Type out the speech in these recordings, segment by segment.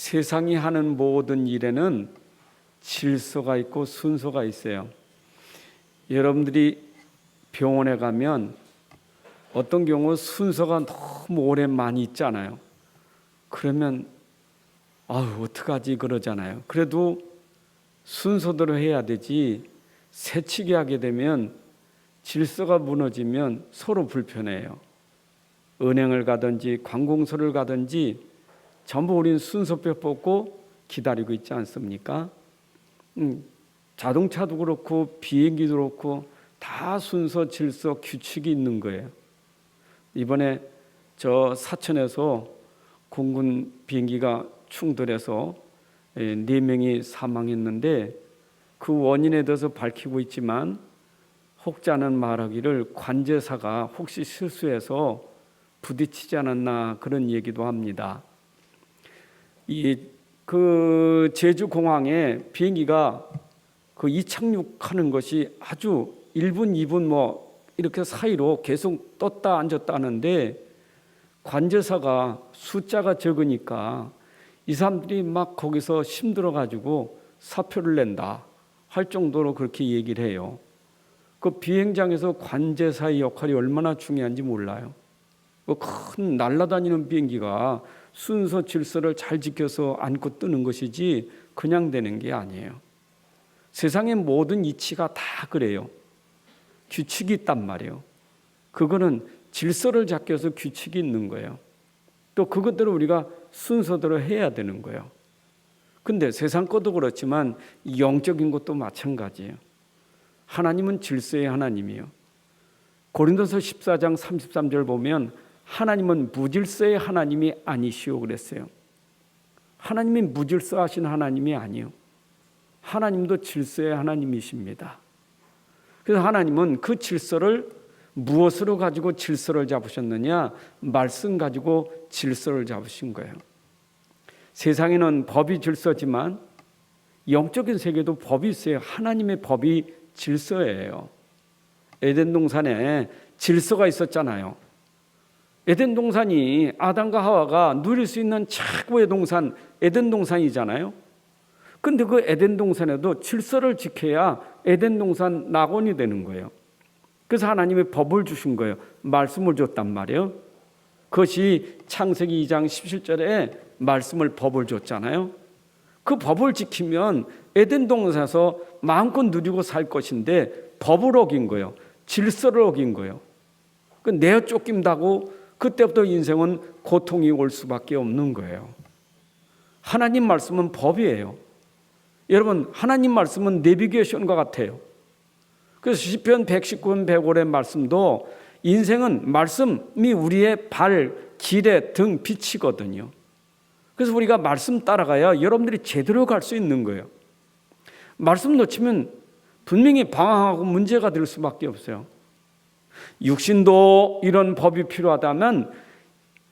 세상이 하는 모든 일에는 질서가 있고 순서가 있어요. 여러분들이 병원에 가면 어떤 경우 순서가 너무 오래 많이 있잖아요. 그러면 어떡하지 그러잖아요. 그래도 순서대로 해야 되지, 새치기 하게 되면 질서가 무너지면 서로 불편해요. 은행을 가든지 관공서를 가든지 전부 우리는 순서표 뽑고 기다리고 있지 않습니까? 자동차도 그렇고 비행기도 그렇고 다 순서, 질서, 규칙이 있는 거예요. 이번에 저 사천에서 공군 비행기가 충돌해서 4명이 사망했는데 그 원인에 대해서 밝히고 있지만 혹자는 말하기를 관제사가 혹시 실수해서 부딪히지 않았나 그런 얘기도 합니다. 그 제주 공항에 비행기가 그 이착륙하는 것이 아주 1분, 2분 이렇게 사이로 계속 떴다 앉았다 하는데 관제사가 숫자가 적으니까 이 사람들이 막 거기서 힘들어 가지고 사표를 낸다 할 정도로 그렇게 얘기를 해요. 그 비행장에서 관제사의 역할이 얼마나 중요한지 몰라요. 그 큰 날아다니는 비행기가 순서 질서를 잘 지켜서 앉고 뜨는 것이지 그냥 되는 게 아니에요. 세상의 모든 이치가 다 그래요. 규칙이 있단 말이에요. 그거는 질서를 잡기 위해서 규칙이 있는 거예요. 또 그것대로 우리가 순서대로 해야 되는 거예요. 근데 세상 것도 그렇지만 영적인 것도 마찬가지예요. 하나님은 질서의 하나님이에요. 고린도서 14장 33절 보면 하나님은 무질서의 하나님이 아니시오 그랬어요. 하나님이 무질서하신 하나님이 아니에요. 하나님도 질서의 하나님이십니다. 그래서 하나님은 그 질서를 무엇으로 가지고 질서를 잡으셨느냐? 말씀 가지고 질서를 잡으신 거예요. 세상에는 법이 질서지만 영적인 세계도 법이 있어요. 하나님의 법이 질서예요. 에덴 동산에 질서가 있었잖아요. 에덴 동산이 아담과 하와가 누릴 수 있는 최고의 동산 에덴 동산이잖아요. 근데 그 에덴 동산에도 질서를 지켜야 에덴 동산 낙원이 되는 거예요. 그래서 하나님의 법을 주신 거예요. 말씀을 줬단 말이에요. 그것이 창세기 2장 17절에 말씀을 법을 줬잖아요. 그 법을 지키면 에덴 동산에서 마음껏 누리고 살 것인데 법을 어긴 거예요. 질서를 어긴 거예요. 내어 쫓긴다고 그때부터 인생은 고통이 올 수밖에 없는 거예요. 하나님 말씀은 법이에요. 여러분, 하나님 말씀은 내비게이션과 같아요. 그래서 시편 119편 105의 말씀도 인생은 말씀이 우리의 발, 길의 등 빛이거든요. 그래서 우리가 말씀 따라가야 여러분들이 제대로 갈 수 있는 거예요. 말씀 놓치면 분명히 방황하고 문제가 될 수밖에 없어요. 육신도 이런 법이 필요하다면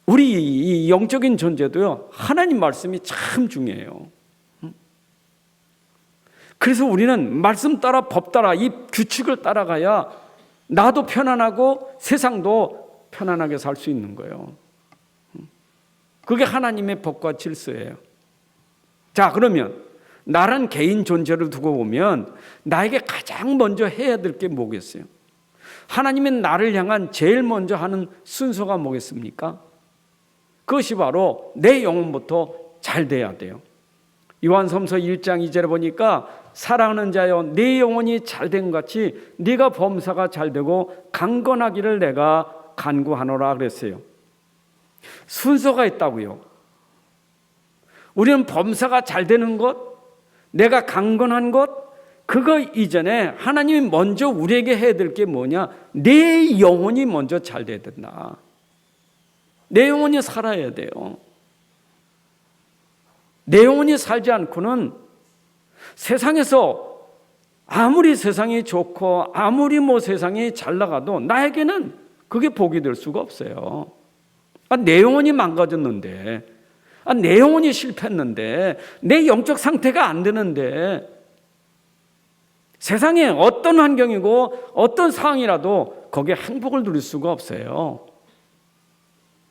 우리 이 영적인 존재도요, 하나님 말씀이 참 중요해요. 그래서 우리는 말씀 따라 법 따라 이 규칙을 따라가야 나도 편안하고 세상도 편안하게 살 수 있는 거예요. 그게 하나님의 법과 질서예요. 자, 그러면 나란 개인 존재를 두고 보면 나에게 가장 먼저 해야 될 게 뭐겠어요? 하나님의 나를 향한 제일 먼저 하는 순서가 뭐겠습니까? 그것이 바로 내 영혼부터 잘 돼야 돼요. 요한서서 1장 2절에 보니까 사랑하는 자여 내 영혼이 잘된 같이 네가 범사가 잘되고 강건하기를 내가 간구하노라 그랬어요. 순서가 있다고요. 우리는 범사가 잘되는 것, 내가 강건한 것, 그거 이전에 하나님이 먼저 우리에게 해야 될 게 뭐냐? 내 영혼이 먼저 잘 돼야 된다. 내 영혼이 살아야 돼요. 내 영혼이 살지 않고는 세상에서 아무리 세상이 좋고 아무리 세상이 잘 나가도 나에게는 그게 복이 될 수가 없어요. 내 영혼이 망가졌는데, 내 영혼이 실패했는데, 내 영적 상태가 안 되는데, 세상에 어떤 환경이고 어떤 상황이라도 거기에 행복을 누릴 수가 없어요.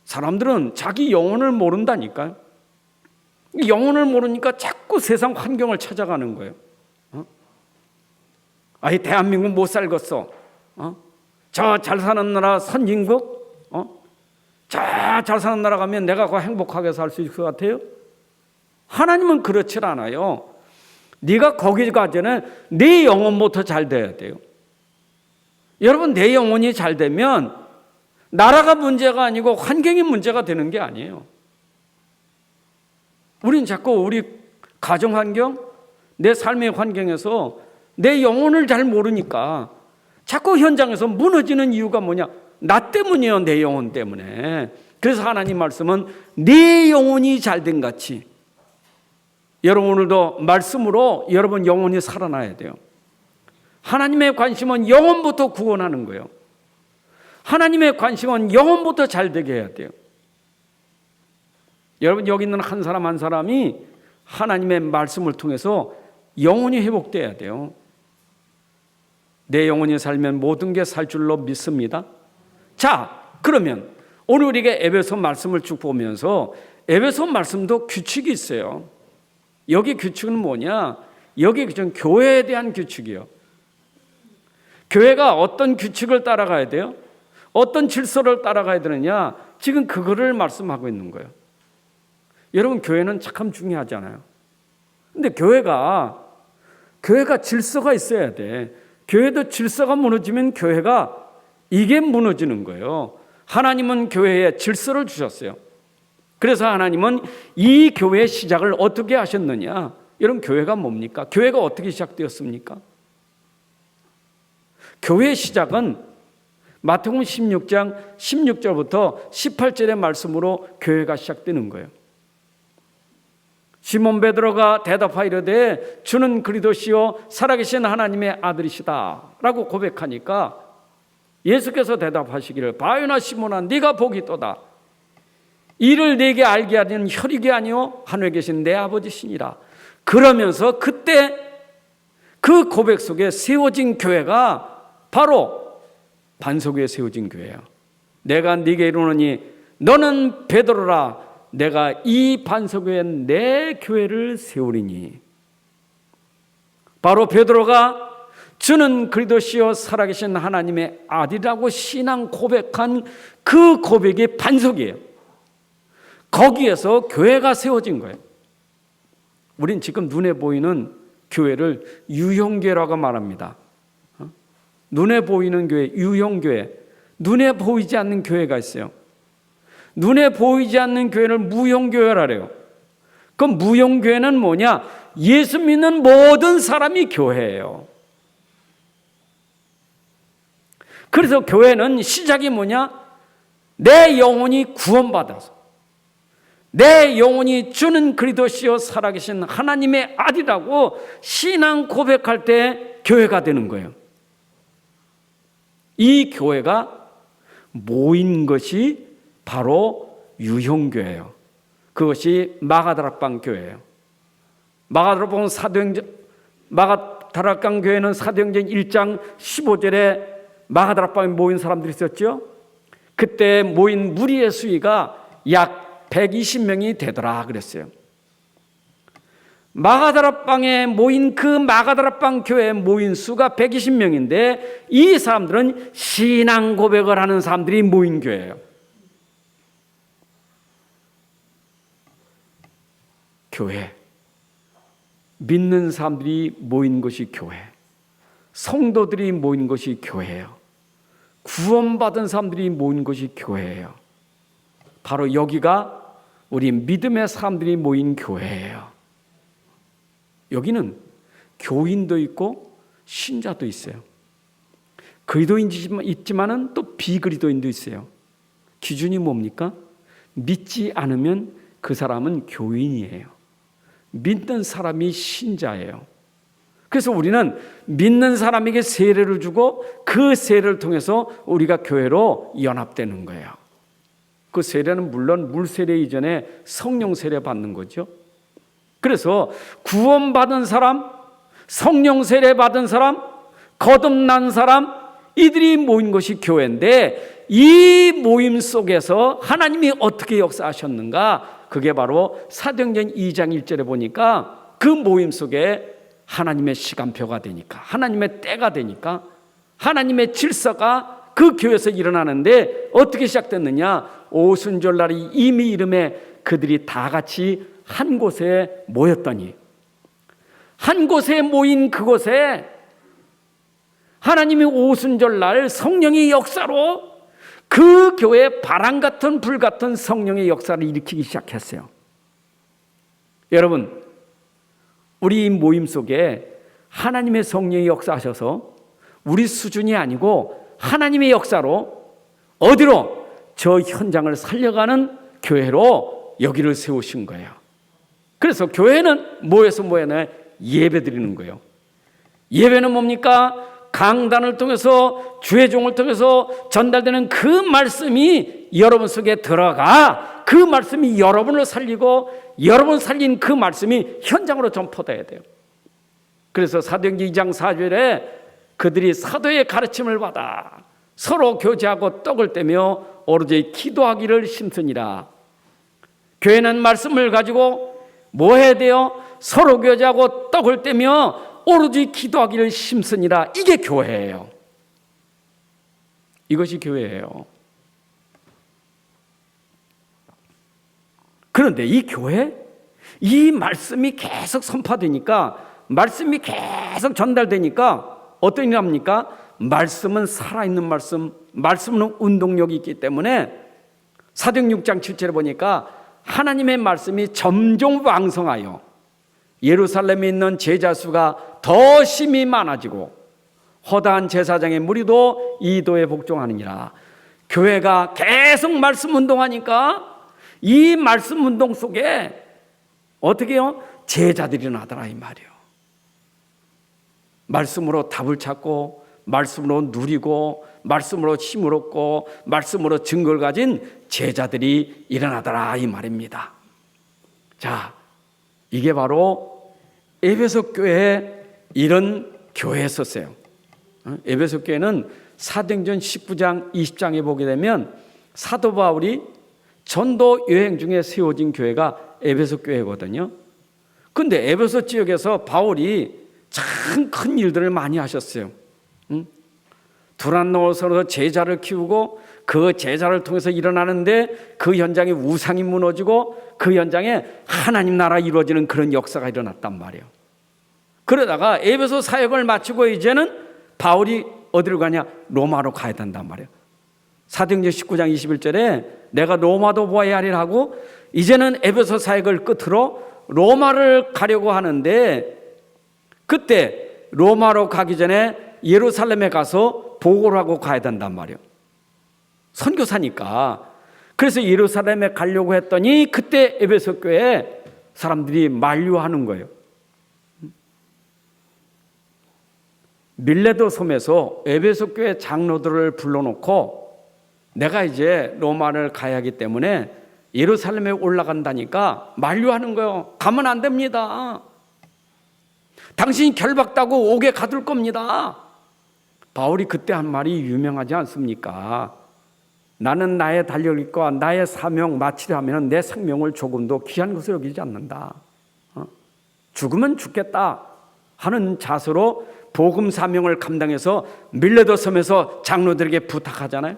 사람들은 자기 영혼을 모른다니까요. 영혼을 모르니까 자꾸 세상 환경을 찾아가는 거예요. 아이 대한민국 못 살겠어. 저 잘 사는 나라 선진국, 저 잘 사는 나라 가면 내가 더 행복하게 살 수 있을 것 같아요? 하나님은 그렇지 않아요. 네가 거기 가기 전에 네 영혼부터 잘 돼야 돼요. 여러분, 내 영혼이 잘 되면 나라가 문제가 아니고 환경이 문제가 되는 게 아니에요. 우린 자꾸 우리 가정 환경, 내 삶의 환경에서 내 영혼을 잘 모르니까 자꾸 현장에서 무너지는 이유가 뭐냐? 나 때문이에요. 내 영혼 때문에. 그래서 하나님 말씀은 네 영혼이 잘된 같이 여러분 오늘도 말씀으로 여러분 영혼이 살아나야 돼요. 하나님의 관심은 영혼부터 구원하는 거예요. 하나님의 관심은 영혼부터 잘 되게 해야 돼요. 여러분 여기 있는 한 사람 한 사람이 하나님의 말씀을 통해서 영혼이 회복돼야 돼요. 내 영혼이 살면 모든 게 살 줄로 믿습니다. 자, 그러면 오늘 우리가 에베소 말씀을 쭉 보면서 에베소 말씀도 규칙이 있어요. 여기 규칙은 뭐냐? 여기 규칙은 교회에 대한 규칙이요. 교회가 어떤 규칙을 따라가야 돼요? 어떤 질서를 따라가야 되느냐? 지금 그거를 말씀하고 있는 거예요. 여러분 교회는 참 중요하잖아요. 근데 교회가 질서가 있어야 돼. 교회도 질서가 무너지면 교회가 이게 무너지는 거예요. 하나님은 교회에 질서를 주셨어요. 그래서 하나님은 이 교회의 시작을 어떻게 하셨느냐? 여러분 교회가 뭡니까? 교회가 어떻게 시작되었습니까? 교회의 시작은 마태복음 16장 16절부터 18절의 말씀으로 교회가 시작되는 거예요. 시몬 베드로가 대답하이르되 주는 그리스도시요 살아계신 하나님의 아들이시다 라고 고백하니까 예수께서 대답하시기를 바요나 시몬아 네가 복이 있도다. 이를 내게 알게 하는 혈육이 아니요 하늘에 계신 내 아버지시니라. 그러면서 그때 그 고백 속에 세워진 교회가 바로 반석 위에 세워진 교회예요. 내가 네게 이르노니 너는 베드로라. 내가 이 반석 위에 내 교회를 세우리니. 바로 베드로가 주는 그리스도시요 살아계신 하나님의 아들이라고 신앙 고백한 그 고백이 반석이에요. 거기에서 교회가 세워진 거예요. 우린 지금 눈에 보이는 교회를 유형교회라고 말합니다. 눈에 보이는 교회, 유형교회. 눈에 보이지 않는 교회가 있어요. 눈에 보이지 않는 교회를 무형교회라래요. 그럼 무형교회는 뭐냐? 예수 믿는 모든 사람이 교회예요. 그래서 교회는 시작이 뭐냐? 내 영혼이 구원받아서 내 영혼이 주는 그리스도시요 살아계신 하나님의 아들이라고 신앙 고백할 때 교회가 되는 거예요. 이 교회가 모인 것이 바로 유형교회예요. 그것이 마가다락방 교회예요. 마가다락방 교회는 사도행전 1장 15절에 마가다락방에 모인 사람들이 있었죠. 그때 모인 무리의 수위가 약 120명이 되더라 그랬어요. 마가다락방에 모인 그 마가다락방 교회에 모인 수가 120명인데 이 사람들은 신앙 고백을 하는 사람들이 모인 교회예요. 교회, 믿는 사람들이 모인 것이 교회, 성도들이 모인 것이 교회예요. 구원받은 사람들이 모인 것이 교회예요. 바로 여기가 우리 믿음의 사람들이 모인 교회예요. 여기는 교인도 있고 신자도 있어요. 그리스도인도 있지만은 또 비그리스도인도 있어요. 기준이 뭡니까? 믿지 않으면 그 사람은 교인이에요. 믿는 사람이 신자예요. 그래서 우리는 믿는 사람에게 세례를 주고 그 세례를 통해서 우리가 교회로 연합되는 거예요. 그 세례는 물론 물 세례 이전에 성령 세례 받는 거죠. 그래서 구원받은 사람, 성령 세례 받은 사람, 거듭난 사람, 이들이 모인 것이 교회인데 이 모임 속에서 하나님이 어떻게 역사하셨는가? 그게 바로 사도행전 2장 1절에 보니까 그 모임 속에 하나님의 시간표가 되니까, 하나님의 때가 되니까, 하나님의 질서가 그 교회에서 일어나는데 어떻게 시작됐느냐? 오순절날이 이미 이름에 그들이 다 같이 한 곳에 모였더니, 한 곳에 모인 그곳에 하나님이 오순절날 성령의 역사로 그 교회에 바람 같은 불 같은 성령의 역사를 일으키기 시작했어요. 여러분, 우리 모임 속에 하나님의 성령이 역사하셔서 우리 수준이 아니고 하나님의 역사로 어디로? 저 현장을 살려가는 교회로 여기를 세우신 거예요. 그래서 교회는 뭐에서 뭐에 예배 드리는 거예요. 예배는 뭡니까? 강단을 통해서, 주의 종을 통해서 전달되는 그 말씀이 여러분 속에 들어가, 그 말씀이 여러분을 살리고 여러분 살린 그 말씀이 현장으로 전포돼야 돼요. 그래서 사도행전 2장 4절에 그들이 사도의 가르침을 받아 서로 교제하고 떡을 떼며 오로지 기도하기를 심쓰니라. 교회는 말씀을 가지고 뭐 해야 돼요? 서로 교제하고 떡을 떼며 오로지 기도하기를 심쓰니라. 이게 교회예요. 이것이 교회예요. 그런데 이 교회, 이 말씀이 계속 선포되니까, 말씀이 계속 전달되니까 어떤 일이 합니까? 말씀은 살아있는 말씀, 말씀은 운동력이 있기 때문에 사도행전 6장 7절에 보니까 하나님의 말씀이 점점 왕성하여 예루살렘에 있는 제자 수가 더 심히 많아지고 허다한 제사장의 무리도 이도에 복종하느니라. 교회가 계속 말씀 운동하니까 이 말씀 운동 속에 어떻게 해요? 제자들이 일어나더라 이 말이에요. 말씀으로 답을 찾고, 말씀으로 누리고, 말씀으로 힘을 얻고, 말씀으로 증거를 가진 제자들이 일어나더라 이 말입니다. 자, 이게 바로 에베소 교회에 이런 교회였었어요. 에베소 교회는 사도행전 19장 20장에 보게 되면 사도 바울이 전도 여행 중에 세워진 교회가 에베소 교회거든요. 근데 에베소 지역에서 바울이 참 큰 일들을 많이 하셨어요. 두란노서로 제자를 키우고 그 제자를 통해서 일어나는데 그 현장에 우상이 무너지고 그 현장에 하나님 나라 이루어지는 그런 역사가 일어났단 말이에요. 그러다가 에베소 사역을 마치고 이제는 바울이 어디로 가냐? 로마로 가야 된단 말이에요. 사도행전 19장 21절에 내가 로마도 보아야 하리라 하고 이제는 에베소 사역을 끝으로 로마를 가려고 하는데, 그때 로마로 가기 전에 예루살렘에 가서 보고를 하고 가야 된단 말이에요. 선교사니까. 그래서 예루살렘에 가려고 했더니 그때 에베소 교회에 사람들이 만류하는 거예요. 밀레도 섬에서 에베소 교회 장로들을 불러놓고 내가 이제 로마를 가야 하기 때문에 예루살렘에 올라간다니까 만류하는 거예요. 가면 안 됩니다. 당신이 결박다고 옥에 가둘 겁니다. 바울이 그때 한 말이 유명하지 않습니까? 나는 나의 달려길과 나의 사명 마치려 하면 내 생명을 조금도 귀한 것으로 여기지 않는다. 죽으면 죽겠다 하는 자세로 복음 사명을 감당해서 밀레도 섬에서 장로들에게 부탁하잖아요.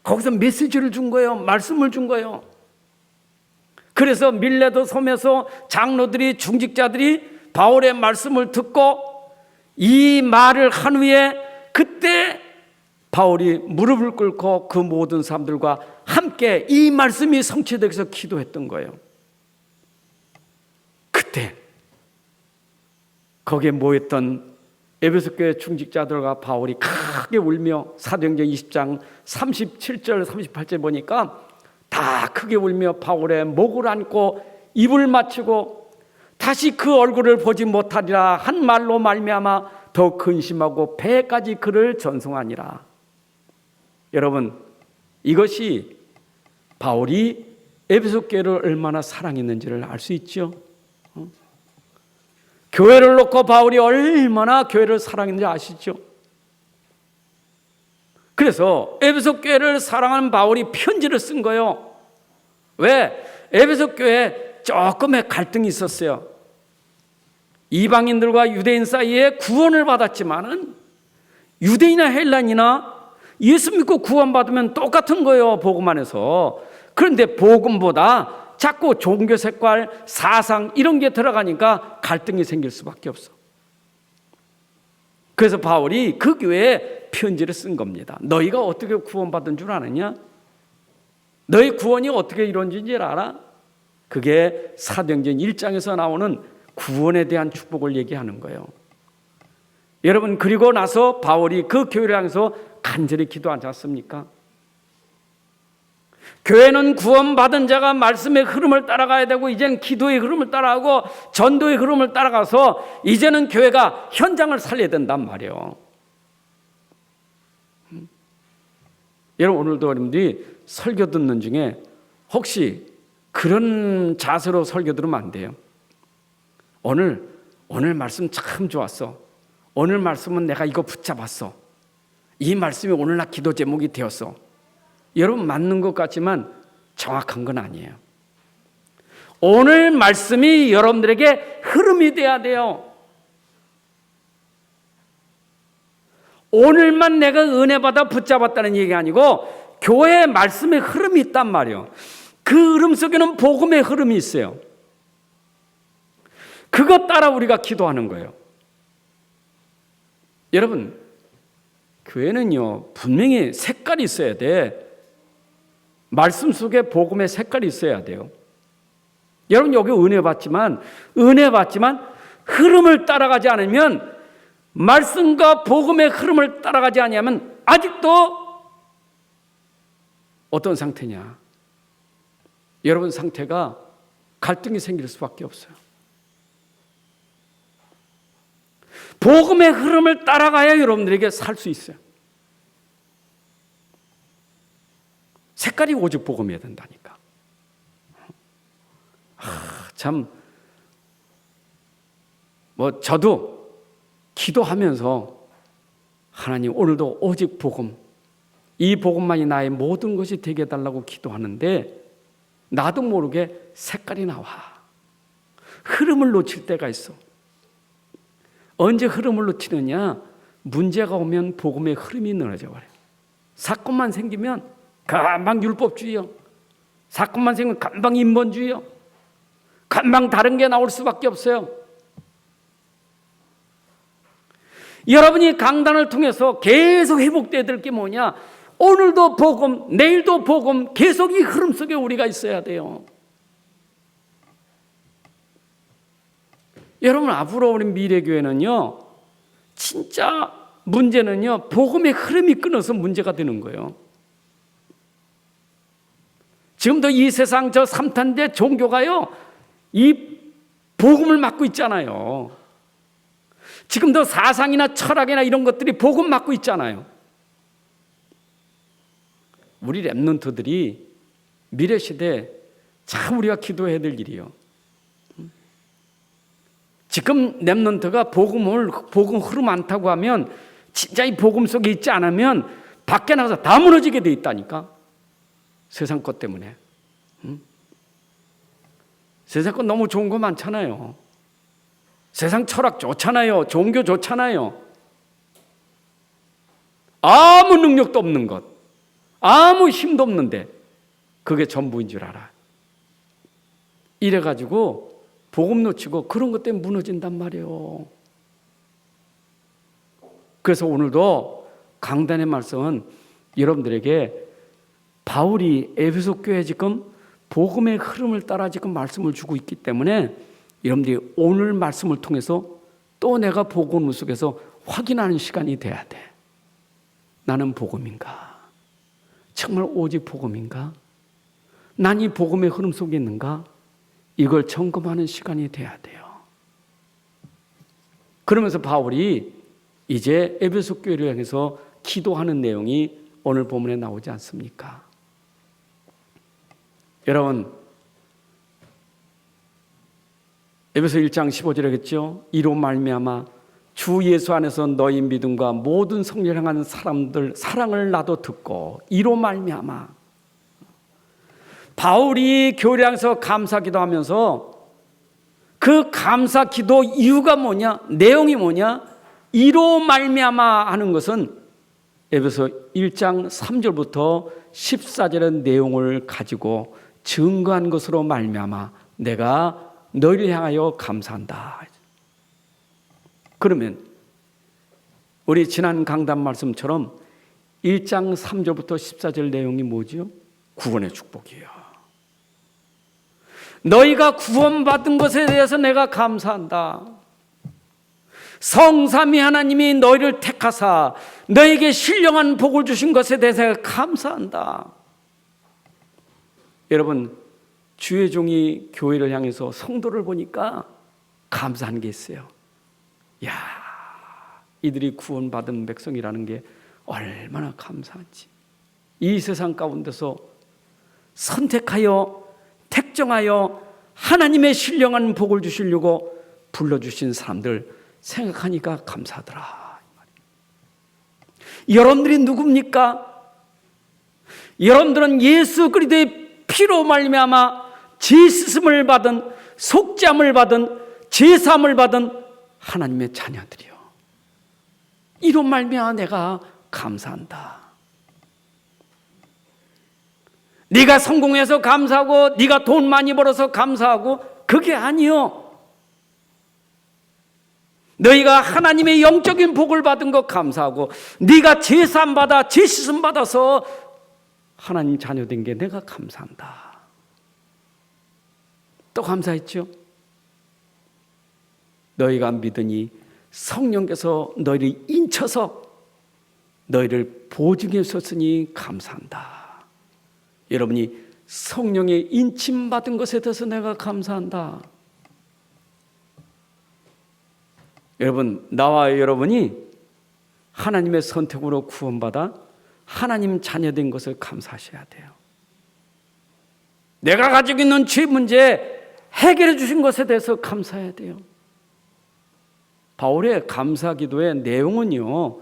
거기서 메시지를 준 거예요. 말씀을 준 거예요. 그래서 밀레도 섬에서 장로들이, 중직자들이 바울의 말씀을 듣고 이 말을 한 후에 그때 바울이 무릎을 꿇고 그 모든 사람들과 함께 이 말씀이 성취되기 위해서 기도했던 거예요. 그때 거기에 모였던 에베소 교회 중직자들과 바울이 크게 울며 사도행전 20장 37절 38절 보니까 다 크게 울며 바울의 목을 안고 입을 맞추고 다시 그 얼굴을 보지 못하리라 한 말로 말미암아 더 근심하고 배까지 그를 전송하니라. 여러분, 이것이 바울이 에베소 교회를 얼마나 사랑했는지를 알 수 있죠. 교회를 놓고 바울이 얼마나 교회를 사랑했는지 아시죠? 그래서 에베소 교회를 사랑하는 바울이 편지를 쓴 거예요. 왜? 에베소 교회에 조금의 갈등이 있었어요. 이방인들과 유대인 사이에 구원을 받았지만은 유대인이나 헬란이나 예수 믿고 구원받으면 똑같은 거예요, 복음 안에서. 그런데 복음보다 자꾸 종교 색깔, 사상 이런 게 들어가니까 갈등이 생길 수밖에 없어. 그래서 바울이 그 교회에 편지를 쓴 겁니다. 너희가 어떻게 구원받은 줄 아느냐? 너희 구원이 어떻게 이루어진지 알아? 그게 사도행전 1장에서 나오는 구원에 대한 축복을 얘기하는 거예요. 여러분, 그리고 나서 바울이 그 교회를 향해서 간절히 기도하지 않습니까? 교회는 구원받은 자가 말씀의 흐름을 따라가야 되고, 이제는 기도의 흐름을 따라가고 전도의 흐름을 따라가서 이제는 교회가 현장을 살려야 된단 말이에요. 여러분, 오늘도 여러분들이 설교 듣는 중에 혹시 그런 자세로 설교 들으면 안 돼요. 오늘 말씀 참 좋았어. 오늘 말씀은 내가 이거 붙잡았어. 이 말씀이 오늘날 기도 제목이 되었어. 여러분, 맞는 것 같지만 정확한 건 아니에요. 오늘 말씀이 여러분들에게 흐름이 돼야 돼요. 오늘만 내가 은혜 받아 붙잡았다는 얘기가 아니고 교회의 말씀의 흐름이 있단 말이에요. 그 흐름 속에는 복음의 흐름이 있어요. 그것 따라 우리가 기도하는 거예요. 여러분, 교회는요, 분명히 색깔이 있어야 돼. 말씀 속에 복음의 색깔이 있어야 돼요. 여러분, 여기 은혜 받지만 흐름을 따라가지 않으면, 말씀과 복음의 흐름을 따라가지 않으면 아직도 어떤 상태냐? 여러분 상태가 갈등이 생길 수밖에 없어요. 복음의 흐름을 따라가야 여러분들에게 살 수 있어요. 색깔이 오직 복음이어야 된다니까. 참, 저도 기도하면서 하나님, 오늘도 오직 복음, 이 복음만이 나의 모든 것이 되게 해달라고 기도하는데, 나도 모르게 색깔이 나와. 흐름을 놓칠 때가 있어. 언제 흐름을 놓치느냐? 문제가 오면 복음의 흐름이 늘어져 버려요. 사건만 생기면 금방 율법주의요. 사건만 생기면 금방 인본주의요. 금방 다른 게 나올 수밖에 없어요. 여러분이 강단을 통해서 계속 회복돼야 될 게 뭐냐? 오늘도 복음, 내일도 복음, 계속 이 흐름 속에 우리가 있어야 돼요. 여러분, 앞으로 우리 미래교회는요, 진짜 문제는요, 복음의 흐름이 끊어서 문제가 되는 거예요. 지금도 이 세상 저 3탄대 종교가요, 이 복음을 맡고 있잖아요. 지금도 사상이나 철학이나 이런 것들이 복음 맡고 있잖아요. 우리 랩런트들이 미래 시대에 참 우리가 기도해야 될 일이요. 지금 랩런트가 복음 흐름 안 타고 하면, 진짜 이 복음 속에 있지 않으면 밖에 나가서 다 무너지게 돼 있다니까. 세상 것 때문에. 세상 것 너무 좋은 거 많잖아요. 세상 철학 좋잖아요. 종교 좋잖아요. 아무 능력도 없는 것, 아무 힘도 없는데 그게 전부인 줄 알아. 이래가지고 복음 놓치고 그런 것 때문에 무너진단 말이에요. 그래서 오늘도 강단의 말씀은 여러분들에게 바울이 에베소 교회에 지금 복음의 흐름을 따라 지금 말씀을 주고 있기 때문에 여러분들이 오늘 말씀을 통해서 또 내가 복음 속에서 확인하는 시간이 돼야 돼. 나는 복음인가? 정말 오직 복음인가? 난 이 복음의 흐름 속에 있는가? 이걸 점검하는 시간이 돼야 돼요. 그러면서 바울이 이제 에베소 교회를 향해서 기도하는 내용이 오늘 본문에 나오지 않습니까? 여러분, 에베소 1장 15절에 그랬죠? 이로 말미암아 주 예수 안에서 너희 믿음과 모든 성령을 향한 사람들 사랑을 나도 듣고, 이로 말미암아 바울이 교회에서 감사 기도하면서 그 감사 기도 이유가 뭐냐? 내용이 뭐냐? 이로 말미암아 하는 것은 에베소 1장 3절부터 14절의 내용을 가지고 증거한 것으로 말미암아 내가 너희를 향하여 감사한다. 그러면 우리 지난 강단 말씀처럼 1장 3절부터 14절 내용이 뭐죠? 구원의 축복이에요. 너희가 구원받은 것에 대해서 내가 감사한다. 성삼위 하나님이 너희를 택하사 너에게 신령한 복을 주신 것에 대해서 감사한다. 여러분, 주의 종이 교회를 향해서 성도를 보니까 감사한 게 있어요. 야, 이들이 구원받은 백성이라는 게 얼마나 감사한지. 이 세상 가운데서 선택하여 택정하여 하나님의 신령한 복을 주시려고 불러주신 사람들 생각하니까 감사하더라. 여러분들이 누굽니까? 여러분들은 예수 그리스도의 피로 말미암아 죄 씻음을 받은, 속죄함을 받은, 제사함을 받은 하나님의 자녀들이요. 이로 말미암아 내가 감사한다. 네가 성공해서 감사하고 네가 돈 많이 벌어서 감사하고 그게 아니요. 너희가 하나님의 영적인 복을 받은 것 감사하고 네가 제사함 받아 죄 씻음 받아서 하나님 자녀 된 게 내가 감사한다. 또 감사했죠. 너희가 믿으니 성령께서 너희를 인쳐서 너희를 보증해 줬으니 감사한다. 여러분이 성령의 인침 받은 것에 대해서 내가 감사한다. 여러분, 나와 여러분이 하나님의 선택으로 구원받아 하나님 자녀된 것을 감사하셔야 돼요. 내가 가지고 있는 죄 문제 해결해 주신 것에 대해서 감사해야 돼요. 바울의 감사 기도의 내용은요,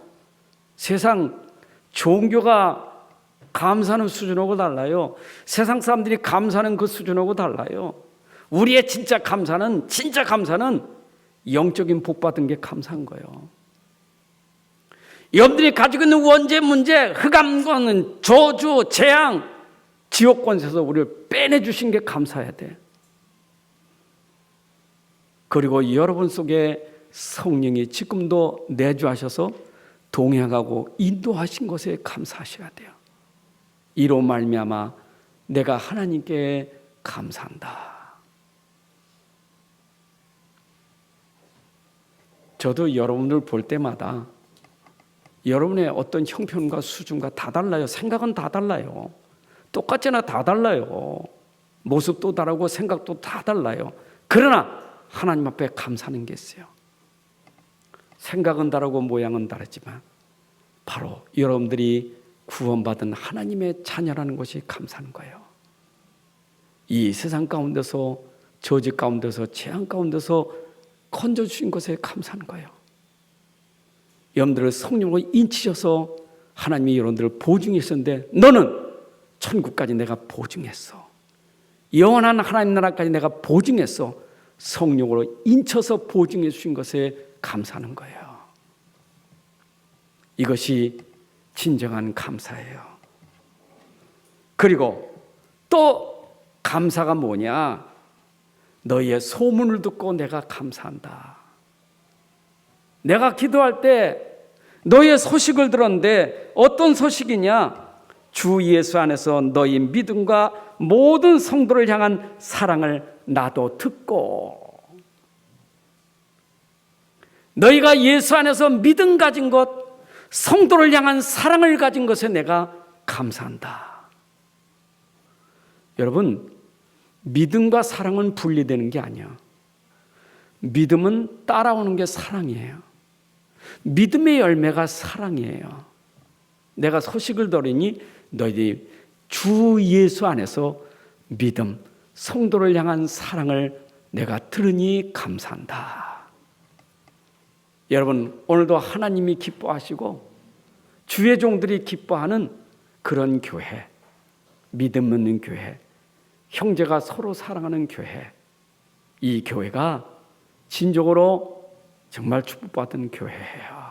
세상 종교가 감사하는 수준하고 달라요. 세상 사람들이 감사하는 그 수준하고 달라요. 우리의 진짜 감사는 영적인 복 받은 게 감사한 거예요. 여러분들이 가지고 있는 원죄 문제, 흑암과는 저주, 재앙, 지옥권에서 우리를 빼내주신 게 감사해야 돼. 그리고 여러분 속에 성령이 지금도 내주하셔서 동행하고 인도하신 것에 감사하셔야 돼요. 이로 말미암아 내가 하나님께 감사한다. 저도 여러분들 볼 때마다 여러분의 어떤 형편과 수준과 다 달라요. 생각은 다 달라요. 똑같지나 다 달라요. 모습도 다르고 생각도 다 달라요. 그러나 하나님 앞에 감사하는 게 있어요. 생각은 다르고 모양은 다르지만 바로 여러분들이 구원받은 하나님의 자녀라는 것이 감사한 거예요. 이 세상 가운데서, 저주 가운데서, 재앙 가운데서 건져주신 것에 감사한 거예요. 여러분들을 성령으로 인치셔서 하나님이 여러분들을 보증했었는데 너는 천국까지 내가 보증했어. 영원한 하나님 나라까지 내가 보증했어. 성령으로 인쳐서 보증해 주신 것에 감사하는 거예요. 이것이 진정한 감사예요. 그리고 또 감사가 뭐냐? 너희의 소문을 듣고 내가 감사한다. 내가 기도할 때 너희의 소식을 들었는데 어떤 소식이냐? 주 예수 안에서 너희 믿음과 모든 성도를 향한 사랑을 나도 듣고, 너희가 예수 안에서 믿음 가진 것, 성도를 향한 사랑을 가진 것에 내가 감사한다. 여러분, 믿음과 사랑은 분리되는 게 아니야. 믿음은 따라오는 게 사랑이에요. 믿음의 열매가 사랑이에요. 내가 소식을 들으니 너희들이 주 예수 안에서 믿음, 성도를 향한 사랑을 내가 들으니 감사한다. 여러분, 오늘도 하나님이 기뻐하시고 주의 종들이 기뻐하는 그런 교회, 믿음 있는 교회, 형제가 서로 사랑하는 교회, 이 교회가 진정으로 정말 축복받은 교회예요.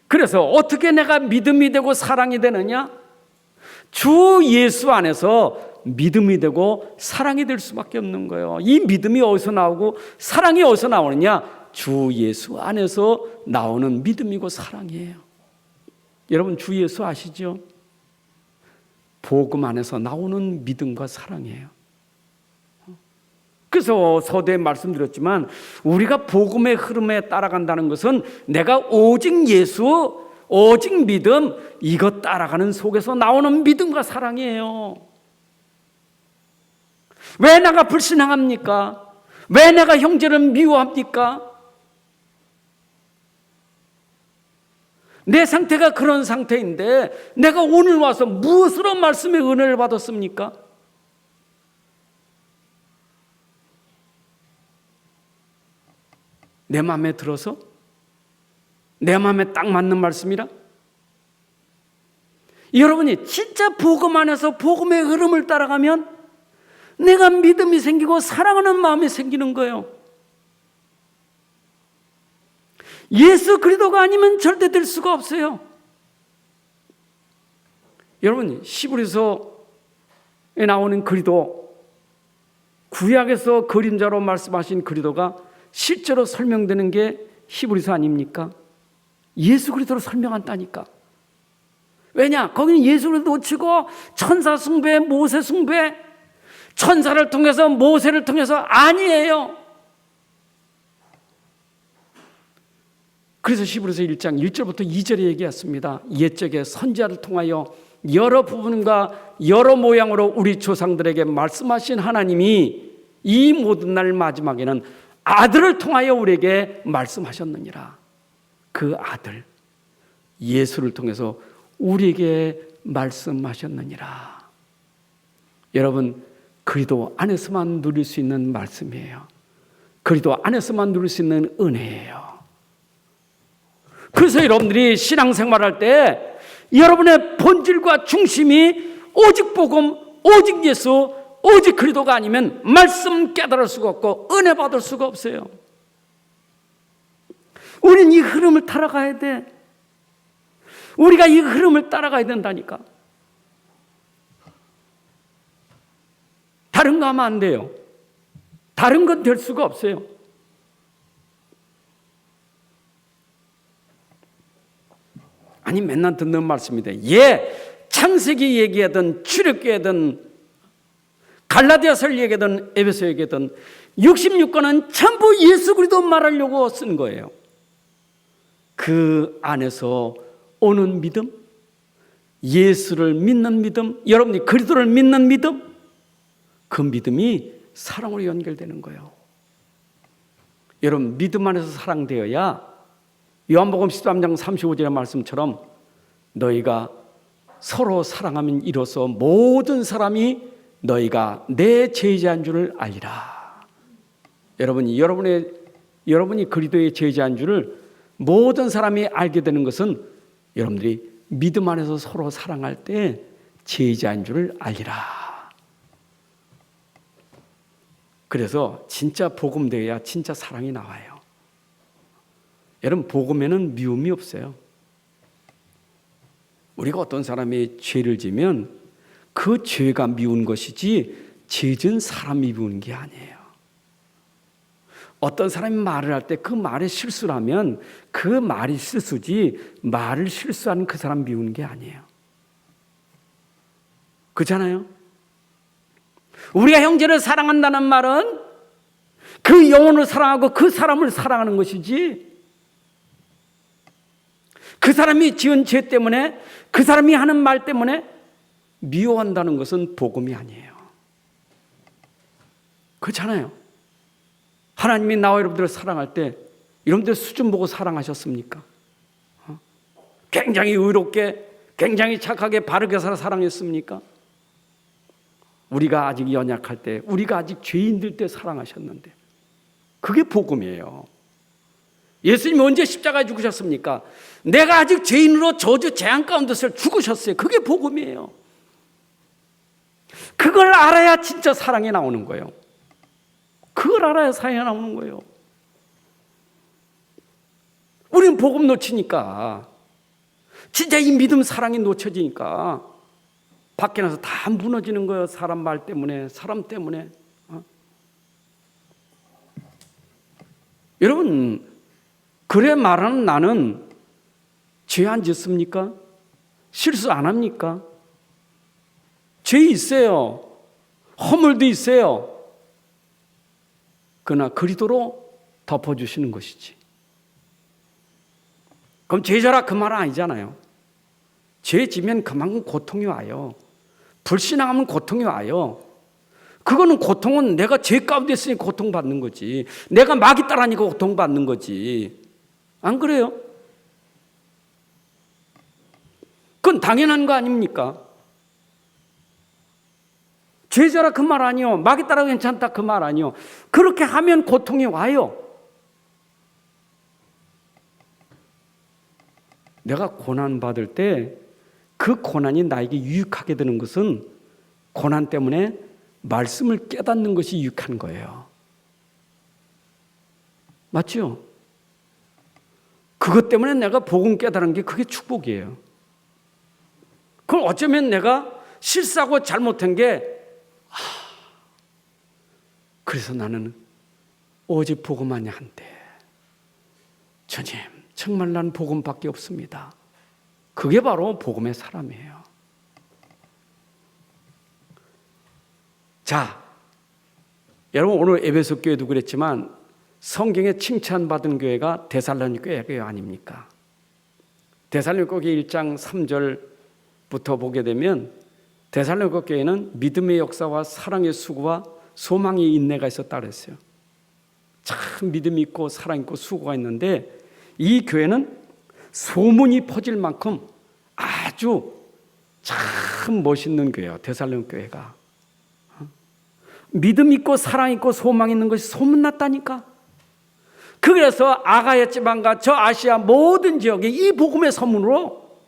그래서 어떻게 내가 믿음이 되고 사랑이 되느냐? 주 예수 안에서 믿음이 되고 사랑이 될 수밖에 없는 거예요. 이 믿음이 어디서 나오고 사랑이 어디서 나오느냐? 주 예수 안에서 나오는 믿음이고 사랑이에요. 여러분, 주 예수 아시죠? 복음 안에서 나오는 믿음과 사랑이에요. 그래서 서두에 말씀드렸지만 우리가 복음의 흐름에 따라간다는 것은 내가 오직 예수, 오직 믿음, 이것 따라가는 속에서 나오는 믿음과 사랑이에요. 왜 내가 불신앙합니까? 왜 내가 형제를 미워합니까? 내 상태가 그런 상태인데 내가 오늘 와서 무엇으로 말씀의 은혜를 받았습니까? 내 마음에 들어서? 내 마음에 딱 맞는 말씀이라? 여러분이 진짜 복음 안에서 복음의 흐름을 따라가면 내가 믿음이 생기고 사랑하는 마음이 생기는 거예요. 예수 그리스도가 아니면 절대 될 수가 없어요. 여러분, 히브리서에 나오는 그리스도, 구약에서 그림자로 말씀하신 그리스도가 실제로 설명되는 게 히브리서 아닙니까? 예수 그리스도로 설명한다니까. 왜냐? 거기는 예수 그리스도 놓치고 천사 숭배, 모세 숭배, 천사를 통해서 모세를 통해서 아니에요. 그래서 히브리서 1장 1절부터 2절에 얘기했습니다. 옛적에 선지자를 통하여 여러 부분과 여러 모양으로 우리 조상들에게 말씀하신 하나님이 이 모든 날 마지막에는 아들을 통하여 우리에게 말씀하셨느니라. 그 아들 예수를 통해서 우리에게 말씀하셨느니라. 여러분, 그리스도 안에서만 누릴 수 있는 말씀이에요. 그리스도 안에서만 누릴 수 있는 은혜예요. 그래서 여러분들이 신앙생활할 때 여러분의 본질과 중심이 오직 복음, 오직 예수, 오직 그리스도가 아니면 말씀 깨달을 수가 없고 은혜 받을 수가 없어요. 우리는 이 흐름을 따라가야 돼. 우리가 이 흐름을 따라가야 된다니까. 다른 거 하면 안 돼요. 다른 건 될 수가 없어요. 아니, 맨날 듣는 말씀인데, 창세기 얘기하든 출애굽기든 갈라디아서를 얘기하든 에베소 얘기하든 66권은 전부 예수 그리스도 말하려고 쓴 거예요. 그 안에서 오는 믿음, 예수를 믿는 믿음, 여러분이 그리스도를 믿는 믿음, 그 믿음이 사랑으로 연결되는 거예요. 여러분, 믿음 안에서 사랑되어야 요한복음 13장 35절의 말씀처럼 너희가 서로 사랑하면 이로써 모든 사람이 너희가 내 제자인 줄을 알리라. 여러분이 그리스도의 제자인 줄을 모든 사람이 알게 되는 것은 여러분들이 믿음 안에서 서로 사랑할 때 제자인 줄을 알리라. 그래서 진짜 복음되어야 진짜 사랑이 나와요. 여러분, 복음에는 미움이 없어요. 우리가 어떤 사람이 죄를 지면 그 죄가 미운 것이지 죄 지은 사람이 미운 게 아니에요. 어떤 사람이 말을 할 때 그 말에 실수를 하면 그 말이 실수지 말을 실수한 그 사람 미운 게 아니에요. 그렇잖아요? 우리가 형제를 사랑한다는 말은 그 영혼을 사랑하고 그 사람을 사랑하는 것이지 그 사람이 지은 죄 때문에 그 사람이 하는 말 때문에 미워한다는 것은 복음이 아니에요. 그렇잖아요. 하나님이 나와 여러분들을 사랑할 때 여러분들 수준 보고 사랑하셨습니까? 굉장히 의롭게, 굉장히 착하게, 바르게 살아 사랑했습니까? 우리가 아직 연약할 때, 우리가 아직 죄인들 때 사랑하셨는데 그게 복음이에요. 예수님이 언제 십자가에 죽으셨습니까? 내가 아직 죄인으로 저주 재앙 가운데서 죽으셨어요. 그게 복음이에요. 그걸 알아야 진짜 사랑이 나오는 거예요. 그걸 알아야 사랑이 나오는 거예요. 우리는 복음 놓치니까, 진짜 이 믿음 사랑이 놓쳐지니까 밖에 나서 다 무너지는 거예요. 사람 말 때문에, 사람 때문에. 여러분, 그래 말하는 나는 죄 안 짓습니까? 실수 안 합니까? 죄 있어요. 허물도 있어요. 그러나 그리도로 덮어주시는 것이지. 그럼 죄져라 그 말은 아니잖아요. 죄 지면 그만큼 고통이 와요. 불신앙하면 고통이 와요. 그거는 고통은 내가 죄 가운데 있으니 고통받는 거지. 내가 마귀 따라하니까 고통받는 거지. 안 그래요? 그건 당연한 거 아닙니까? 죄져라 그 말 아니요. 마귀 따라 괜찮다 그 말 아니요. 그렇게 하면 고통이 와요. 내가 고난받을 때 그 고난이 나에게 유익하게 되는 것은 고난 때문에 말씀을 깨닫는 것이 유익한 거예요. 맞죠? 그것 때문에 내가 복음 깨달은 게 그게 축복이에요. 그럼 어쩌면 내가 실수하고 잘못한 게 그래서 나는 오직 복음만이 한데 주님 정말 난 복음밖에 없습니다. 그게 바로 복음의 사람이에요. 자, 여러분 오늘 에베소 교회도 그랬지만 성경에 칭찬받은 교회가 데살로니가 교회 아닙니까? 데살로니가 교회 1장 3절부터 보게 되면 데살로니가 교회는 믿음의 역사와 사랑의 수고와 소망의 인내가 있었다 그랬어요. 참 믿음이 있고 사랑 있고 수고가 있는데 이 교회는 소문이 퍼질 만큼 아주 참 멋있는 교회예요. 데살로니가 교회가. 믿음 있고 사랑 있고 소망 있는 것이 소문났다니까. 그래서 아가야 지방과 저 아시아 모든 지역에 이 복음의 선문으로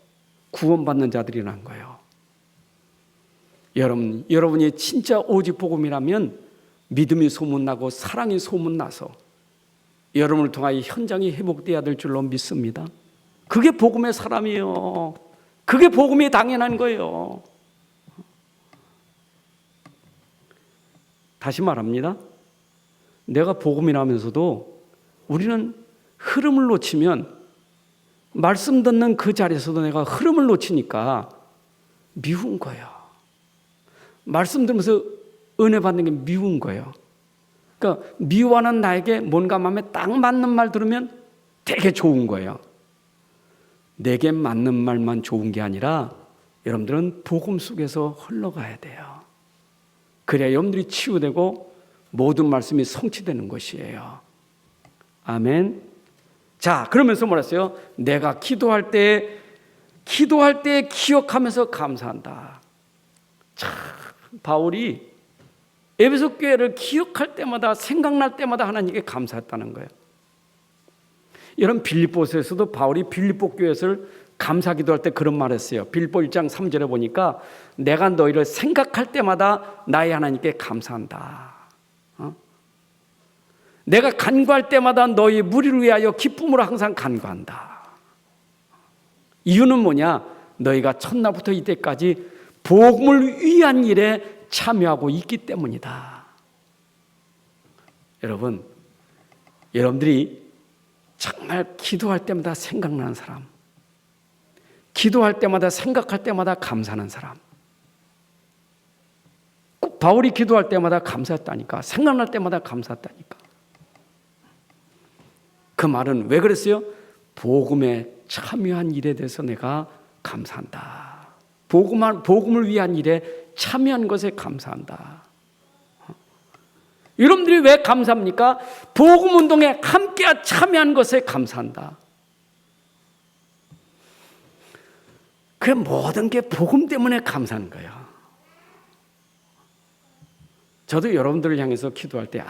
구원받는 자들이 난 거예요. 여러분이 진짜 오직 복음이라면 믿음이 소문나고 사랑이 소문나서 여러분을 통하여 현장이 회복되어야 될 줄로 믿습니다. 그게 복음의 사람이에요. 그게 복음이 당연한 거예요. 다시 말합니다. 내가 복음이라면서도 우리는 흐름을 놓치면 말씀 듣는 그 자리에서도 내가 흐름을 놓치니까 미운 거예요. 말씀 들으면서 은혜 받는 게 미운 거예요. 그러니까 미워하는 나에게 뭔가 마음에 딱 맞는 말 들으면 되게 좋은 거예요. 내게 맞는 말만 좋은 게 아니라 여러분들은 복음 속에서 흘러가야 돼요. 그래야 여러분들이 치유되고 모든 말씀이 성취되는 것이에요. 아멘. 자, 그러면서 뭐라 했어요? 내가 기도할 때 기억하면서 감사한다. 참, 바울이 에베소 교회를 기억할 때마다 생각날 때마다 하나님께 감사했다는 거예요. 여러분 빌립보서에서도 바울이 빌립보 교회를 감사 기도할 때 그런 말 했어요. 빌립보 1장 3절에 보니까 내가 너희를 생각할 때마다 나의 하나님께 감사한다. 내가 간구할 때마다 너희 무리를 위하여 기쁨으로 항상 간구한다. 이유는 뭐냐? 너희가 첫날부터 이때까지 복음을 위한 일에 참여하고 있기 때문이다. 여러분들이 정말 기도할 때마다 생각나는 사람, 기도할 때마다 생각할 때마다 감사하는 사람. 꼭 바울이 기도할 때마다 감사했다니까. 생각날 때마다 감사했다니까. 그 말은 왜 그랬어요? 복음에 참여한 일에 대해서 내가 감사한다. 복음을 위한 일에 참여한 것에 감사한다. 여러분들이 왜 감사합니까? 복음 운동에 함께 참여한 것에 감사한다. 그 모든 게 복음 때문에 감사한 거예요. 저도 여러분들을 향해서 기도할 때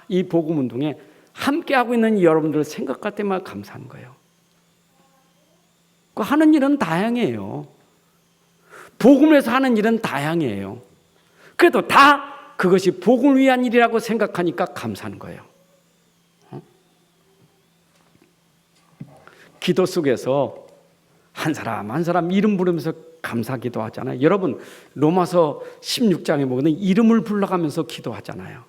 이 복음 운동에 함께하고 있는 여러분들을 생각할 때마다 감사한 거예요. 하는 일은 다양해요. 복음에서 하는 일은 다양해요. 그래도 다 그것이 복을 위한 일이라고 생각하니까 감사한 거예요. 기도 속에서 한 사람 한 사람 이름 부르면서 감사 기도하잖아요. 여러분 로마서 16장에 보면 이름을 불러가면서 기도하잖아요.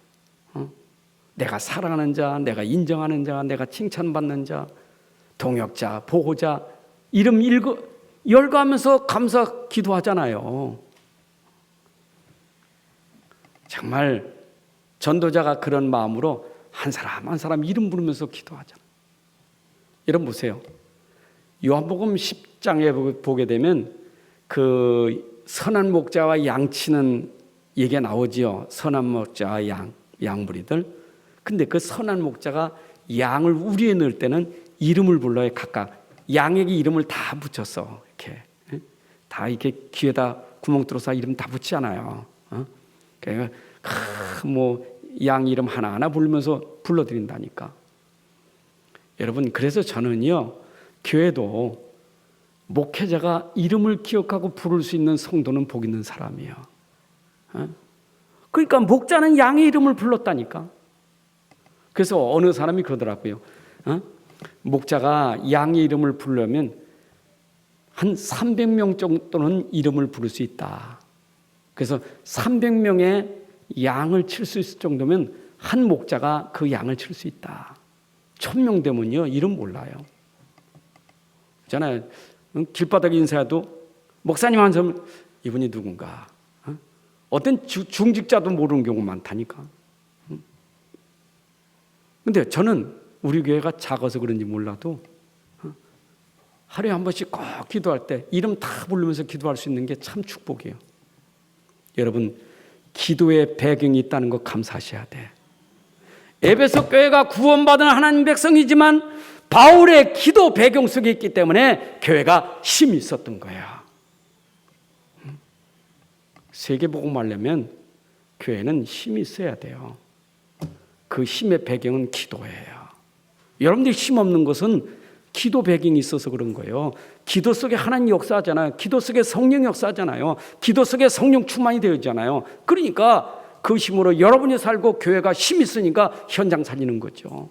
내가 사랑하는 자, 내가 인정하는 자, 내가 칭찬받는 자, 동역자, 보호자 이름 열거하면서 감사 기도하잖아요. 정말 전도자가 그런 마음으로 한 사람 한 사람 이름 부르면서 기도하잖아요. 여러분 보세요. 요한복음 10장에 보게 되면 그 선한 목자와 양치는 얘기가 나오지요. 선한 목자와 양무리들. 근데 그 선한 목자가 양을 우리에 넣을 때는 이름을 불러요. 각각 양에게 이름을 다 붙였어. 이렇게 다 이렇게 귀에다 구멍 뚫어서 이름 다 붙이잖아요. 그러니까 뭐 양 이름 하나하나 부르면서 불러드린다니까. 여러분 그래서 저는요 교회도 목회자가 이름을 기억하고 부를 수 있는 성도는 복 있는 사람이에요. 그러니까 목자는 양의 이름을 불렀다니까. 그래서 어느 사람이 그러더라고요. 목자가 양의 이름을 부르려면 한 300명 정도는 이름을 부를 수 있다. 그래서 300명의 양을 칠 수 있을 정도면 한 목자가 그 양을 칠 수 있다. 1000명 되면요 이름 몰라요. 있잖아요. 길바닥에 인사해도 목사님 한 사람 이분이 누군가. 어떤 중직자도 모르는 경우 많다니까. 근데 저는 우리 교회가 작아서 그런지 몰라도 하루에 한 번씩 꼭 기도할 때 이름 다 부르면서 기도할 수 있는 게 참 축복이에요. 여러분 기도의 배경이 있다는 거 감사하셔야 돼. 에베소 교회가 구원받은 하나님 백성이지만 바울의 기도 배경 속에 있기 때문에 교회가 힘이 있었던 거야. 세계복음 하려면 교회는 힘이 있어야 돼요. 그 힘의 배경은 기도예요. 여러분들이 힘 없는 것은 기도 배경이 있어서 그런 거예요. 기도 속에 하나님 역사하잖아요. 기도 속에 성령 역사하잖아요. 기도 속에 성령 충만이 되었잖아요. 그러니까 그 힘으로 여러분이 살고 교회가 힘이 있으니까 현장 살리는 거죠.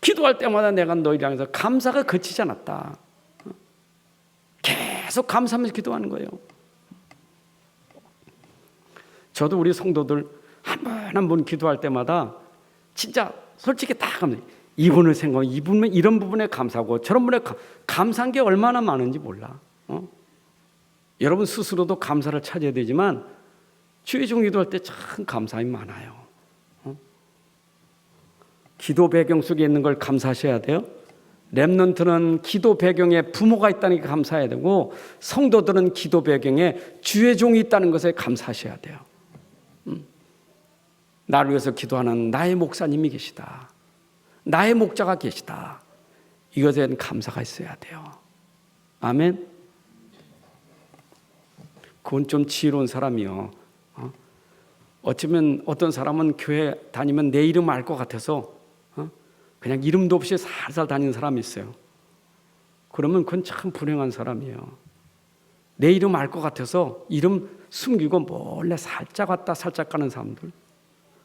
기도할 때마다 내가 너희를 향해서 감사가 그치지 않았다. 계속 감사하면서 기도하는 거예요. 저도 우리 성도들 한 번 한 번 기도할 때마다 진짜 솔직히 다 감사해요. 이분을 생각하고 이분 이런 부분에 감사하고 저런 부분에 감사한 게 얼마나 많은지 몰라. 여러분 스스로도 감사를 찾아야 되지만 주의 종 기도할 때 참 감사함이 많아요. 기도 배경 속에 있는 걸 감사하셔야 돼요. 렘넌트는 기도 배경에 부모가 있다는 게 감사해야 되고 성도들은 기도 배경에 주의 종이 있다는 것에 감사하셔야 돼요. 나를 위해서 기도하는 나의 목사님이 계시다. 나의 목자가 계시다. 이것에 대한 감사가 있어야 돼요. 아멘. 그건 좀 지혜로운 사람이요. 어쩌면 어떤 사람은 교회 다니면 내 이름 알 것 같아서 그냥 이름도 없이 살살 다니는 사람이 있어요. 그러면 그건 참 불행한 사람이에요. 내 이름 알 것 같아서 이름 숨기고 몰래 살짝 왔다 살짝 가는 사람들,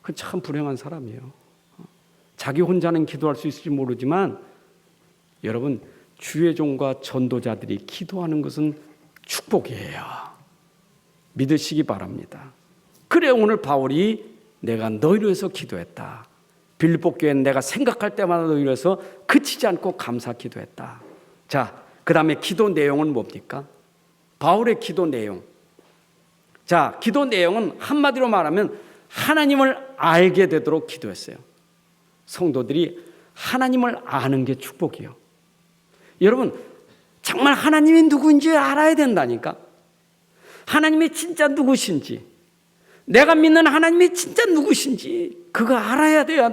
그건 참 불행한 사람이에요. 자기 혼자는 기도할 수 있을지 모르지만 여러분 주의 종과 전도자들이 기도하는 것은 축복이에요. 믿으시기 바랍니다. 그래 오늘 바울이 내가 너희를 위해서 기도했다. 빌립보 교회는 내가 생각할 때마다 너희를 위해서 그치지 않고 감사 기도했다. 자, 그 다음에 기도 내용은 뭡니까? 바울의 기도 내용. 자, 기도 내용은 한마디로 말하면 하나님을 알게 되도록 기도했어요. 성도들이 하나님을 아는 게 축복이에요. 여러분 정말 하나님이 누구인지 알아야 된다니까. 하나님이 진짜 누구신지, 내가 믿는 하나님이 진짜 누구신지 그거 알아야 돼요.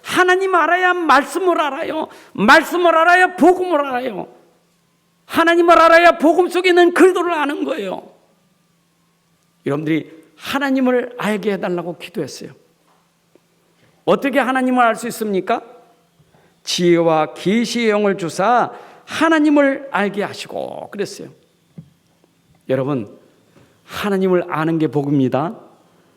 하나님 알아야 말씀을 알아요. 말씀을 알아야 복음을 알아요. 하나님을 알아야 복음 속에 있는 글도를 아는 거예요. 여러분들이 하나님을 알게 해달라고 기도했어요. 어떻게 하나님을 알 수 있습니까? 지혜와 계시의 영을 주사 하나님을 알게 하시고 그랬어요. 여러분, 하나님을 아는 게 복입니다.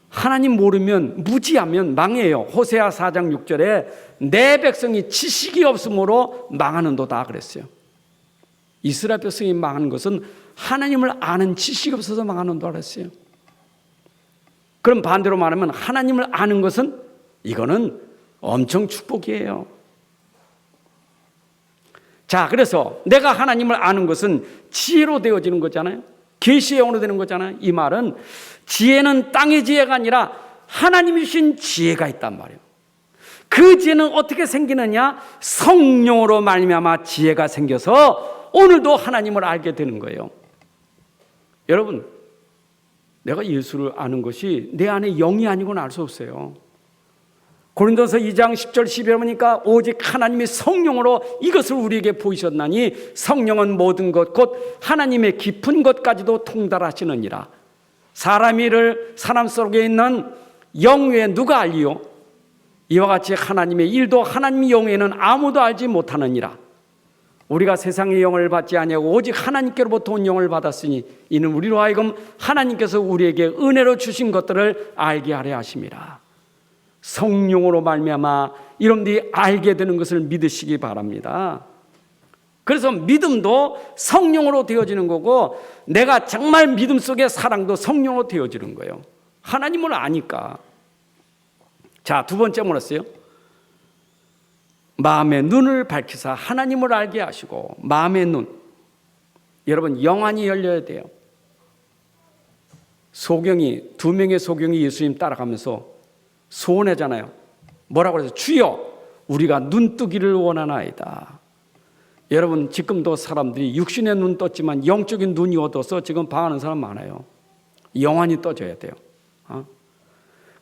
하나님 모르면, 무지하면 망해요. 호세아 4장 6절에 내 백성이 지식이 없으므로 망하는도다 그랬어요. 이스라엘 백성이 망하는 것은 하나님을 아는 지식이 없어서 망하는도다 그랬어요. 그럼 반대로 말하면 하나님을 아는 것은, 이거는 엄청 축복이에요. 자, 그래서 내가 하나님을 아는 것은 지혜로 되어지는 거잖아요. 계시의 영으로 되는 거잖아요. 이 말은 지혜는 땅의 지혜가 아니라 하나님이 주신 지혜가 있단 말이에요. 그 지혜는 어떻게 생기느냐? 성령으로 말미암아 지혜가 생겨서 오늘도 하나님을 알게 되는 거예요. 여러분, 내가 예수를 아는 것이 내 안에 영이 아니고는 알 수 없어요. 고린도서 2장 10절 12절 보니까 오직 하나님의 성령으로 이것을 우리에게 보이셨나니 성령은 모든 것 곧 하나님의 깊은 것까지도 통달하시느니라. 사람 속에 있는 영 외에 누가 알리요? 이와 같이 하나님의 일도 하나님의 영에는 아무도 알지 못하느니라. 우리가 세상의 영을 받지 아니하고 오직 하나님께로부터 온 영을 받았으니 이는 우리로 하여금 하나님께서 우리에게 은혜로 주신 것들을 알게 하려 하심이라. 성령으로 말미암아 여러분들이 알게 되는 것을 믿으시기 바랍니다. 그래서 믿음도 성령으로 되어지는 거고, 내가 정말 믿음 속의 사랑도 성령으로 되어지는 거예요. 하나님을 아니까. 자, 두 번째 뭐였어요? 마음의 눈을 밝히사 하나님을 알게 하시고. 마음의 눈, 여러분 영안이 열려야 돼요. 소경이, 두 명의 소경이 예수님 따라가면서 소원하잖아요. 뭐라고 그래서 주여 우리가 눈 뜨기를 원하나이다. 여러분, 지금도 사람들이 육신의 눈 떴지만 영적인 눈이 어두워서 지금 방하는 사람 많아요. 영안이 떠져야 돼요.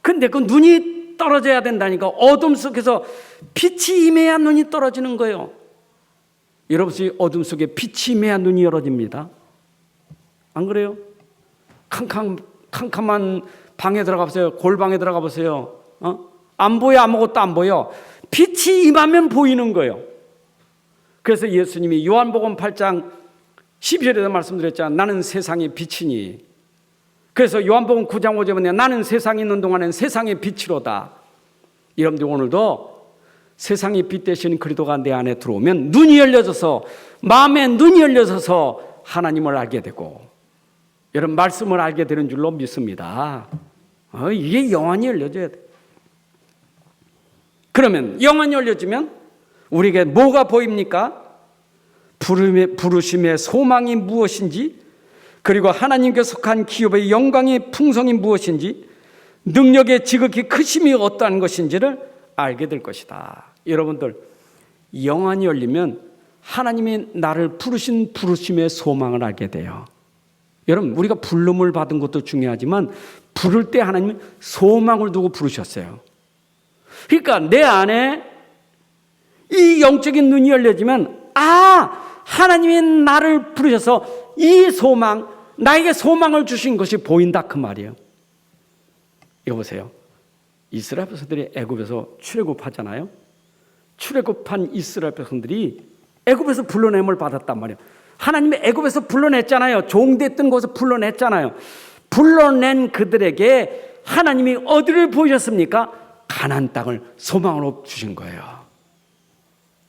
근데 그 눈이 떨어져야 된다니까. 어둠 속에서 빛이 임해야 눈이 떨어지는 거예요. 여러분, 어둠 속에 빛이 임해야 눈이 열어집니다. 안 그래요? 캄캄한 방에 들어가 보세요. 골방에 들어가 보세요. 안 보여, 아무것도 안 보여. 빛이 임하면 보이는 거예요. 그래서 예수님이 요한복음 8장 12절에도 말씀드렸잖아요. 나는 세상의 빛이니. 그래서 요한복음 9장 5절에 보면 나는 세상에 있는 동안엔 세상의 빛이로다. 여러분들 오늘도 세상의 빛 대신 그리스도가 내 안에 들어오면 눈이 열려져서, 마음의 눈이 열려져서 하나님을 알게 되고, 여러분 말씀을 알게 되는 줄로 믿습니다. 이게 영안이 열려져야 돼. 그러면 영안이 열려지면 우리에게 뭐가 보입니까? 부르심의 소망이 무엇인지, 그리고 하나님께 속한 기업의 영광의 풍성이 무엇인지, 능력의 지극히 크심이 어떠한 것인지를 알게 될 것이다. 여러분들, 영안이 열리면 하나님이 나를 부르신 부르심의 소망을 알게 돼요. 여러분, 우리가 부름을 받은 것도 중요하지만 부를 때 하나님은 소망을 두고 부르셨어요. 그러니까 내 안에 이 영적인 눈이 열려지면, 하나님이 나를 부르셔서 이 소망, 나에게 소망을 주신 것이 보인다, 그 말이에요. 이거 보세요. 이스라엘 백성들이 애굽에서 출애굽하잖아요. 출애굽한 이스라엘 백성들이 애굽에서 불러냄을 받았단 말이에요. 하나님이 애굽에서 불러냈잖아요. 종됐던 곳에서 불러냈잖아요. 불러낸 그들에게 하나님이 어디를 보이셨습니까? 가나안 땅을 소망으로 주신 거예요.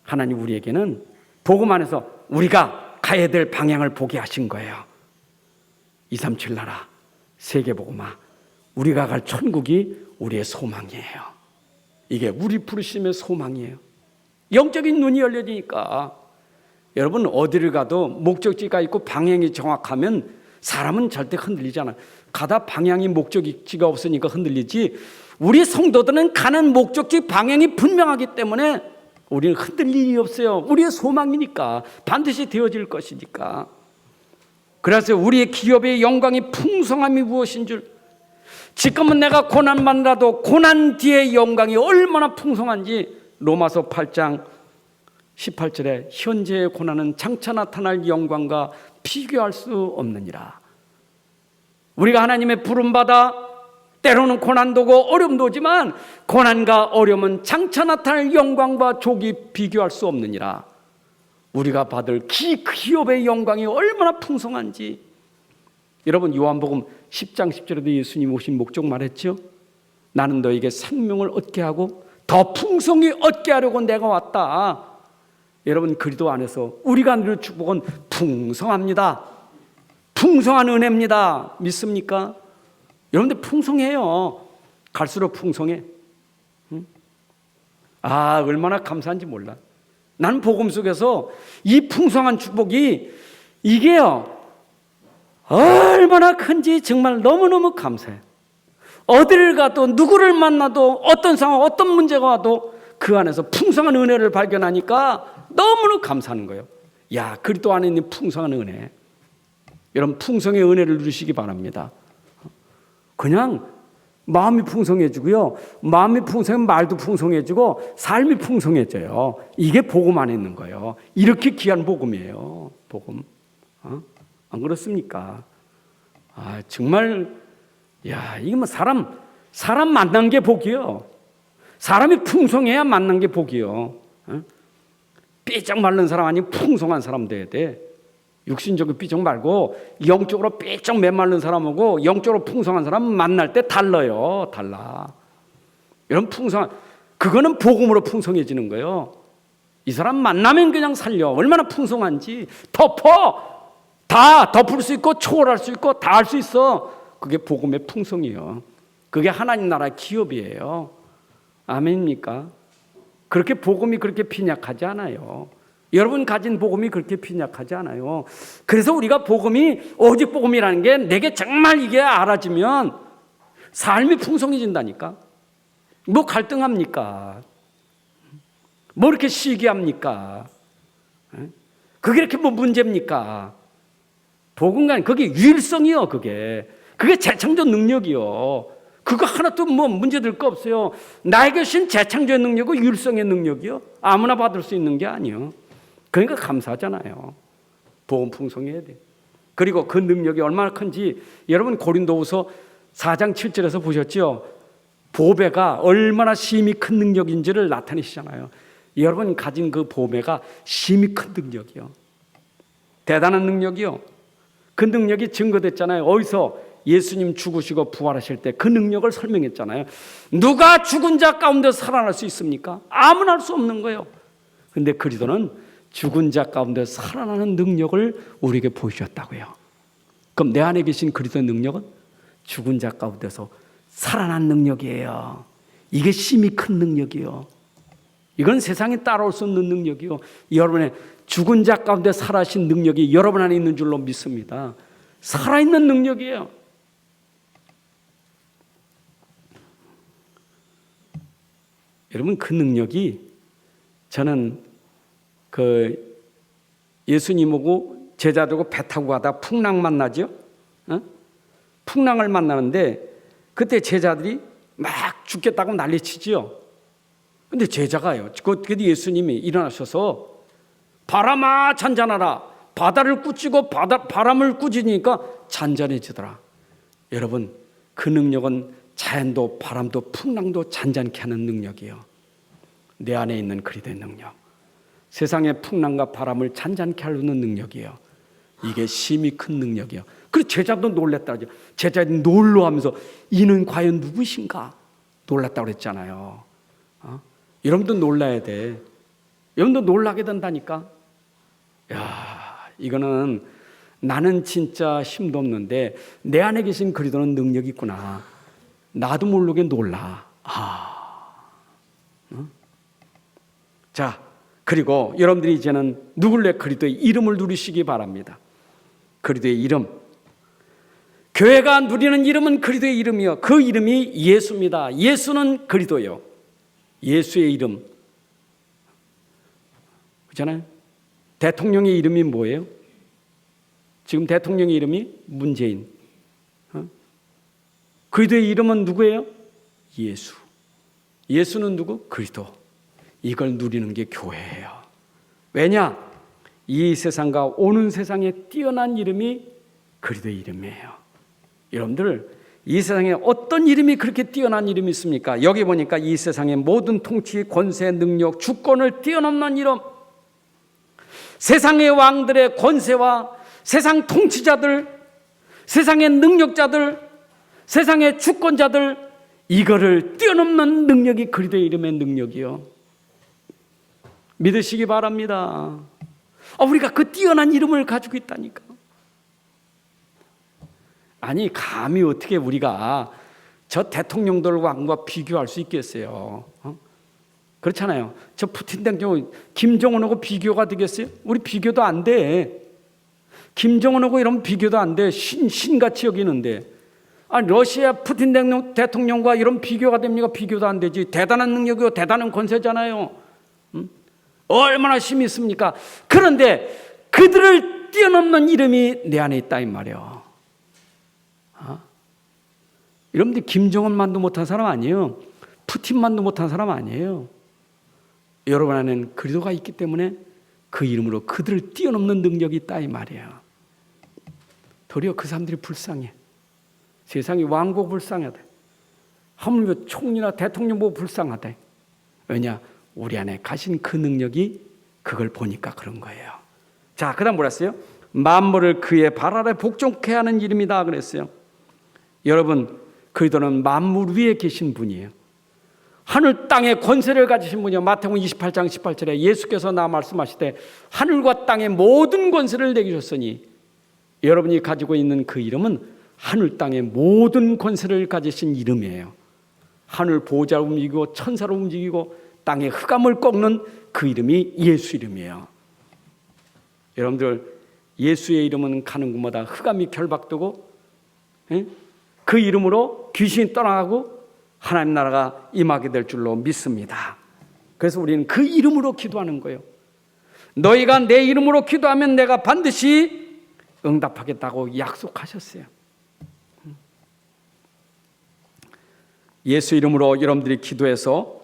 하나님 우리에게는 복음 안에서 우리가 가야 될 방향을 보게 하신 거예요. 237 나라, 세계복음화, 우리가 갈 천국이 우리의 소망이에요. 이게 우리 부르심의 소망이에요. 영적인 눈이 열려지니까 여러분, 어디를 가도 목적지가 있고 방향이 정확하면 사람은 절대 흔들리지 않아요. 가다 방향이 목적지가 없으니까 흔들리지, 우리 성도들은 가는 목적지 방향이 분명하기 때문에 우리는 흔들릴 일이 없어요. 우리의 소망이니까, 반드시 되어질 것이니까. 그래서 우리의 기업의 영광이 풍성함이 무엇인 줄, 지금은 내가 고난만이라도 고난 뒤의 영광이 얼마나 풍성한지 로마서 8장 18절에 현재의 고난은 장차 나타날 영광과 비교할 수 없느니라. 우리가 하나님의 부름받아 때로는 고난도 오고 어려움도 오지만 고난과 어려움은 장차 나타날 영광과 족이 비교할 수 없느니라. 우리가 받을 기업의 영광이 얼마나 풍성한지. 여러분, 요한복음 10장 10절에도 예수님 오신 목적 말했죠. 나는 너에게 생명을 얻게 하고 더 풍성히 얻게 하려고 내가 왔다. 여러분, 그리스도 안에서 우리가 누릴 축복은 풍성합니다. 풍성한 은혜입니다. 믿습니까? 여러분들 풍성해요. 갈수록 풍성해. 얼마나 감사한지 몰라. 나는 복음 속에서 이 풍성한 축복이 이게요, 얼마나 큰지 정말 너무너무 감사해. 어디를 가도 누구를 만나도 어떤 상황, 어떤 문제가 와도 그 안에서 풍성한 은혜를 발견하니까 너무너무 감사하는 거예요. 야, 그리스도 안에 있는 풍성한 은혜. 여러분, 풍성의 은혜를 누리시기 바랍니다. 그냥 마음이 풍성해지고요, 마음이 풍성하면 말도 풍성해지고 삶이 풍성해져요. 이게 복음 안에 있는 거예요. 이렇게 귀한 복음이에요. 복음. 안 그렇습니까? 정말, 이게 뭐 사람 만난 게 복이요. 사람이 풍성해야 만난 게 복이요. 삐쩍 마른 사람 아니면 풍성한 사람 돼야 돼. 육신적으로 삐쩍 말고 영적으로 삐쩍 메마른 사람하고 영적으로 풍성한 사람 만날 때 달라요. 달라. 이런 그거는 복음으로 풍성해지는 거예요. 이 사람 만나면 그냥 살려. 얼마나 풍성한지. 다 덮을 수 있고 초월할 수 있고 다 할 수 있어. 그게 복음의 풍성이에요. 그게 하나님 나라의 기업이에요. 아멘입니까? 그렇게 복음이 그렇게 빈약하지 않아요. 여러분 가진 복음이 그렇게 빈약하지 않아요. 그래서 우리가 복음이 오직 복음이라는 게 내게 정말 이게 알아지면 삶이 풍성해진다니까. 뭐 갈등합니까? 뭐 이렇게 시기합니까? 그게 이렇게 뭐 문제입니까? 복음과는 그게 유일성이요. 그게 재창조 능력이요. 그거 하나도 뭐 문제될 거 없어요. 나에게 주신 재창조의 능력이고 유일성의 능력이요. 아무나 받을 수 있는 게 아니요. 그러니까 감사하잖아요. 복음 풍성해야 돼. 그리고 그 능력이 얼마나 큰지 여러분 고린도후서 4장 7절에서 보셨죠? 보배가 얼마나 심히 큰 능력인지를 나타내시잖아요. 여러분 가진 그 보배가 심히 큰 능력이요. 대단한 능력이요. 그 능력이 증거됐잖아요. 어디서? 예수님 죽으시고 부활하실 때 그 능력을 설명했잖아요. 누가 죽은 자 가운데 살아날 수 있습니까? 아무나 할 수 없는 거예요. 근데 그리스도는 죽은 자 가운데 살아나는 능력을 우리에게 보여주셨다고요. 그럼 내 안에 계신 그리스도의 능력은 죽은 자 가운데서 살아난 능력이에요. 이게 심히 큰 능력이요. 이건 세상에 따라올 수 없는 능력이요. 여러분의 죽은 자 가운데 살아신 능력이 여러분 안에 있는 줄로 믿습니다. 살아있는 능력이에요. 여러분 그 능력이 저는 그 예수님하고 제자들하고 배 타고 가다 풍랑 만나죠. 풍랑을 만나는데 그때 제자들이 막 죽겠다고 난리치죠. 근데 제자가요. 그때 예수님이 일어나셔서 바람아 잔잔하라. 바다를 꾸짖고 바람을 꾸짖으니까 잔잔해지더라. 여러분 그 능력은 자연도 바람도 풍랑도 잔잔케 하는 능력이에요. 내 안에 있는 그리스도의 능력. 세상의 풍랑과 바람을 잔잔케 하는 능력이에요. 이게 심히 큰 능력이에요. 그래서 제자도 놀랬다 하죠. 제자들이 놀라하면서 이는 과연 누구신가? 놀랐다고 그랬잖아요. 여러분도 놀라야 돼. 여러분도 놀라게 된다니까. 이거는 나는 진짜 힘도 없는데 내 안에 계신 그리스도는 능력이 있구나. 나도 모르게 놀라. 자, 그리고 여러분들이 이제는 누굴래 그리스도의 이름을 누리시기 바랍니다. 그리스도의 이름. 교회가 누리는 이름은 그리스도의 이름이요. 그 이름이 예수입니다. 예수는 그리스도요. 예수의 이름. 그렇잖아요. 대통령의 이름이 뭐예요? 지금 대통령의 이름이 문재인. 그리스도의 이름은 누구예요? 예수. 예수는 누구? 그리스도. 이걸 누리는 게 교회예요. 왜냐? 이 세상과 오는 세상에 뛰어난 이름이 그리스도의 이름이에요. 여러분들 이 세상에 어떤 이름이 그렇게 뛰어난 이름이 있습니까? 여기 보니까 이 세상의 모든 통치, 권세, 능력, 주권을 뛰어넘는 이름, 세상의 왕들의 권세와 세상 통치자들, 세상의 능력자들, 세상의 주권자들, 이거를 뛰어넘는 능력이 그리스도의 이름의 능력이요. 믿으시기 바랍니다. 우리가 그 뛰어난 이름을 가지고 있다니까. 아니, 감히 어떻게 우리가 저 대통령들 왕과 비교할 수 있겠어요? 그렇잖아요. 저 푸틴 대통령 김정은하고 비교가 되겠어요? 우리 비교도 안 돼. 김정은하고 이런 비교도 안 돼. 신같이 여기는데. 러시아 푸틴 대통령과 이런 비교가 됩니까? 비교도 안 되지. 대단한 능력이고 대단한 권세잖아요. 얼마나 힘이 있습니까? 그런데 그들을 뛰어넘는 이름이 내 안에 있다 이 말이에요. 여러분들 김정은만도 못한 사람 아니에요. 푸틴만도 못한 사람 아니에요. 여러분 안에는 그리스도가 있기 때문에 그 이름으로 그들을 뛰어넘는 능력이 있다 이 말이에요. 도리어 그 사람들이 불쌍해. 세상이 왕 보고 불쌍하대. 하물며 총리나 대통령 보고 불쌍하대. 왜냐? 우리 안에 가신 그 능력이 그걸 보니까 그런 거예요. 자, 그 다음 뭐라 했어요? 만물을 그의 발 아래 복종케 하는 이름이다 그랬어요. 여러분, 그리스도는 만물 위에 계신 분이에요. 하늘 땅의 권세를 가지신 분이요. 마태복음 28장 18절에 예수께서 나 말씀하시되 하늘과 땅의 모든 권세를 내게 주셨으니, 여러분이 가지고 있는 그 이름은 하늘 땅의 모든 권세를 가지신 이름이에요. 하늘 보좌를 움직이고 천사를 움직이고 땅의 흑암을 꺾는 그 이름이 예수 이름이에요. 여러분들, 예수의 이름은 가는 곳마다 흑암이 결박되고 그 이름으로 귀신이 떠나가고 하나님 나라가 임하게 될 줄로 믿습니다. 그래서 우리는 그 이름으로 기도하는 거예요. 너희가 내 이름으로 기도하면 내가 반드시 응답하겠다고 약속하셨어요. 예수 이름으로 여러분들이 기도해서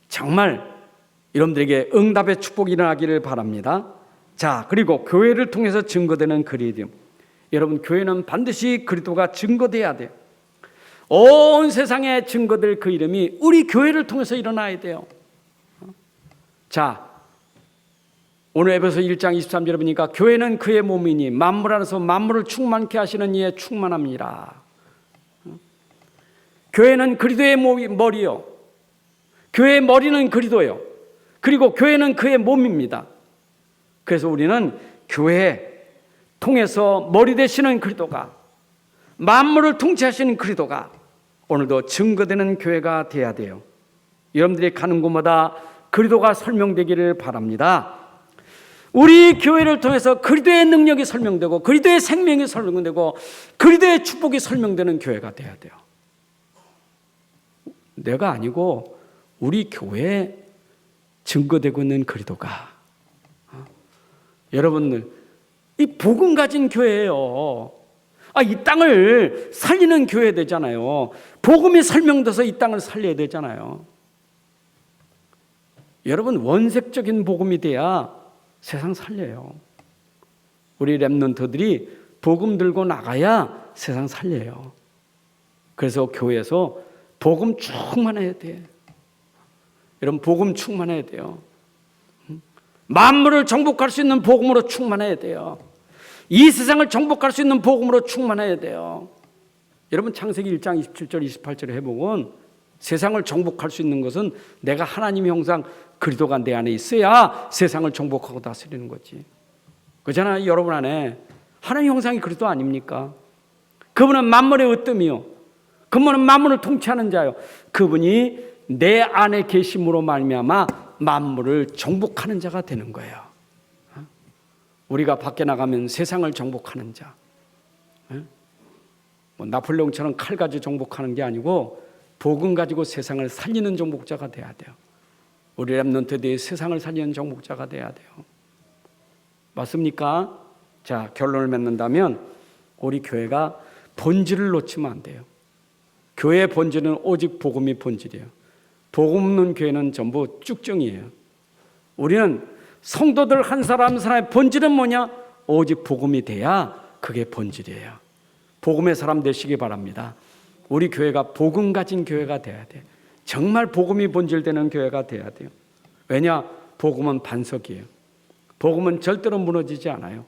정말 여러분들에게 응답의 축복이 일어나기를 바랍니다. 자, 그리고 교회를 통해서 증거되는 그리스도. 여러분, 교회는 반드시 그리스도가 증거돼야 돼요. 온 세상에 증거될 그 이름이 우리 교회를 통해서 일어나야 돼요. 자, 오늘 에베소 1장 23절에 보니까 교회는 그의 몸이니 만물 안에서 만물을 충만케 하시는 이에 충만합니다. 교회는 그리스도의 머리요. 교회의 머리는 그리스도요. 그리고 교회는 그의 몸입니다. 그래서 우리는 교회 통해서 머리 되시는 그리스도가, 만물을 통치하시는 그리스도가 오늘도 증거되는 교회가 돼야 돼요. 여러분들이 가는 곳마다 그리스도가 설명되기를 바랍니다. 우리 교회를 통해서 그리스도의 능력이 설명되고 그리스도의 생명이 설명되고 그리스도의 축복이 설명되는 교회가 돼야 돼요. 내가 아니고 우리 교회에 증거되고 있는 그리스도가, 여러분들, 이 복음 가진 교회예요. 이 땅을 살리는 교회 되잖아요. 복음이 설명돼서 이 땅을 살려야 되잖아요. 여러분, 원색적인 복음이 돼야 세상 살려요. 우리 렘넌트들이 복음 들고 나가야 세상 살려요. 그래서 교회에서 복음 충만해야 돼. 여러분, 복음 충만해야 돼요. 만물을 정복할 수 있는 복음으로 충만해야 돼요. 이 세상을 정복할 수 있는 복음으로 충만해야 돼요. 여러분, 창세기 1장 27절 28절에 해보면 세상을 정복할 수 있는 것은 내가 하나님의 형상 그리스도가 내 안에 있어야 세상을 정복하고 다스리는 거지. 그잖아요. 여러분 안에 하나님의 형상이 그리스도 아닙니까? 그분은 만물의 으뜸이요, 그분은 만물을 통치하는 자요. 그분이 내 안에 계심으로 말미암아 만물을 정복하는 자가 되는 거예요. 우리가 밖에 나가면 세상을 정복하는 자, 나폴레옹처럼 칼 가지고 정복하는 게 아니고 복음 가지고 세상을 살리는 정복자가 돼야 돼요. 우리 렘넌트들이 세상을 살리는 정복자가 돼야 돼요. 맞습니까? 자, 결론을 맺는다면 우리 교회가 본질을 놓치면 안 돼요. 교회의 본질은 오직 복음이 본질이에요. 복음 없는 교회는 전부 쭉정이에요. 우리는 성도들 한 사람 한 사람의 본질은 뭐냐? 오직 복음이 돼야 그게 본질이에요. 복음의 사람 되시기 바랍니다. 우리 교회가 복음 가진 교회가 돼야 돼. 정말 복음이 본질되는 교회가 돼야 돼요. 왜냐? 복음은 반석이에요. 복음은 절대로 무너지지 않아요.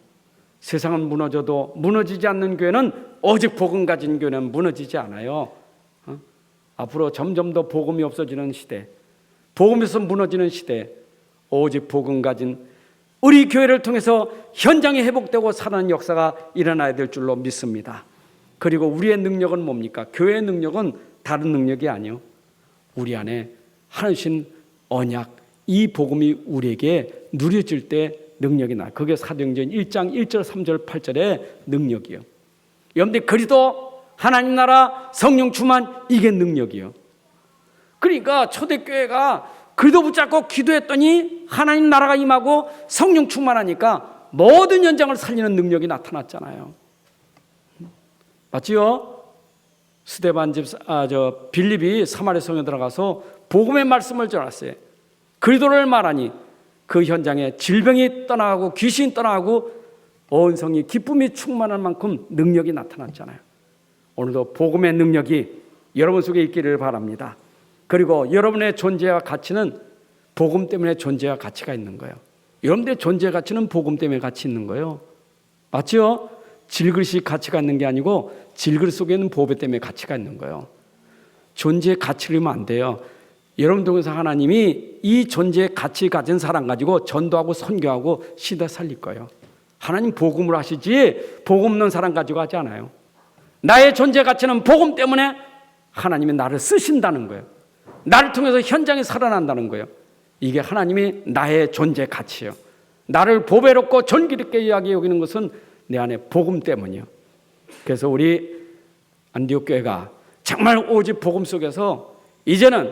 세상은 무너져도 무너지지 않는 교회는, 오직 복음 가진 교회는 무너지지 않아요. 앞으로 점점 더 복음이 없어지는 시대, 복음에서 무너지는 시대, 오직 복음 가진 우리 교회를 통해서 현장이 회복되고 살아나는 역사가 일어나야 될 줄로 믿습니다. 그리고 우리의 능력은 뭡니까? 교회의 능력은 다른 능력이 아니요, 우리 안에 하나님 언약, 이 복음이 우리에게 누려질 때 능력이 나요. 그게 사도행전 1장 1절 3절 8절의 능력이요. 여러분들, 그리스도 하나님 나라 성령 충만, 이게 능력이요. 그러니까 초대교회가 그리스도 붙잡고 기도했더니 하나님 나라가 임하고 성령 충만하니까 모든 현장을 살리는 능력이 나타났잖아요. 맞지요? 스데반 빌립이 사마리아 성에 들어가서 복음의 말씀을 전했어요. 그리스도를 말하니 그 현장에 질병이 떠나가고 귀신이 떠나가고 온 성이 기쁨이 충만할 만큼 능력이 나타났잖아요. 오늘도 복음의 능력이 여러분 속에 있기를 바랍니다. 그리고 여러분의 존재와 가치는 복음 때문에 존재와 가치가 있는 거예요. 여러분들의 존재 가치는 복음 때문에 가치 있는 거예요. 맞죠? 질그릇이 가치가 있는 게 아니고 질그릇 속에는 보배 때문에 가치가 있는 거예요. 존재의 가치를 잃으면 안 돼요. 여러분 통해서 하나님이 이 존재의 가치 가진 사람 가지고 전도하고 선교하고 시대 살릴 거예요. 하나님 복음을 하시지 복음 없는 사람 가지고 하지 않아요. 나의 존재 가치는 복음 때문에 하나님이 나를 쓰신다는 거예요. 나를 통해서 현장이 살아난다는 거예요. 이게 하나님이 나의 존재 가치예요. 나를 보배롭고 존귀롭게 여기는 것은 내 안에 복음 때문이에요. 그래서 우리 안디옥 교회가 정말 오직 복음 속에서 이제는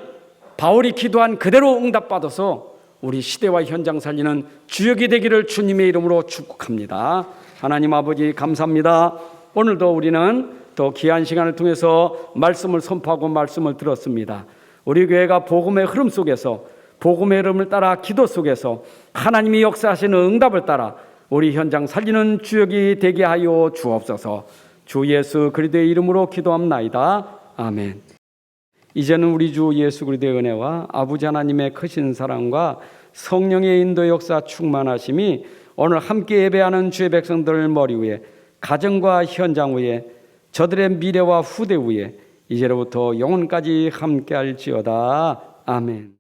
바울이 기도한 그대로 응답받아서 우리 시대와 현장 살리는 주역이 되기를 주님의 이름으로 축복합니다. 하나님 아버지 감사합니다. 오늘도 우리는 더 귀한 시간을 통해서 말씀을 선포하고 말씀을 들었습니다. 우리 교회가 복음의 흐름 속에서, 복음의 흐름을 따라 기도 속에서 하나님이 역사하시는 응답을 따라 우리 현장 살리는 주역이 되게 하여 주옵소서. 주 예수 그리스도의 이름으로 기도합나이다. 아멘. 이제는 우리 주 예수 그리스도의 은혜와 아버지 하나님의 크신 사랑과 성령의 인도 역사 충만하심이 오늘 함께 예배하는 주의 백성들 머리 위에, 가정과 현장 위에, 저들의 미래와 후대 위에 이제로부터 영원까지 함께할지어다. 아멘.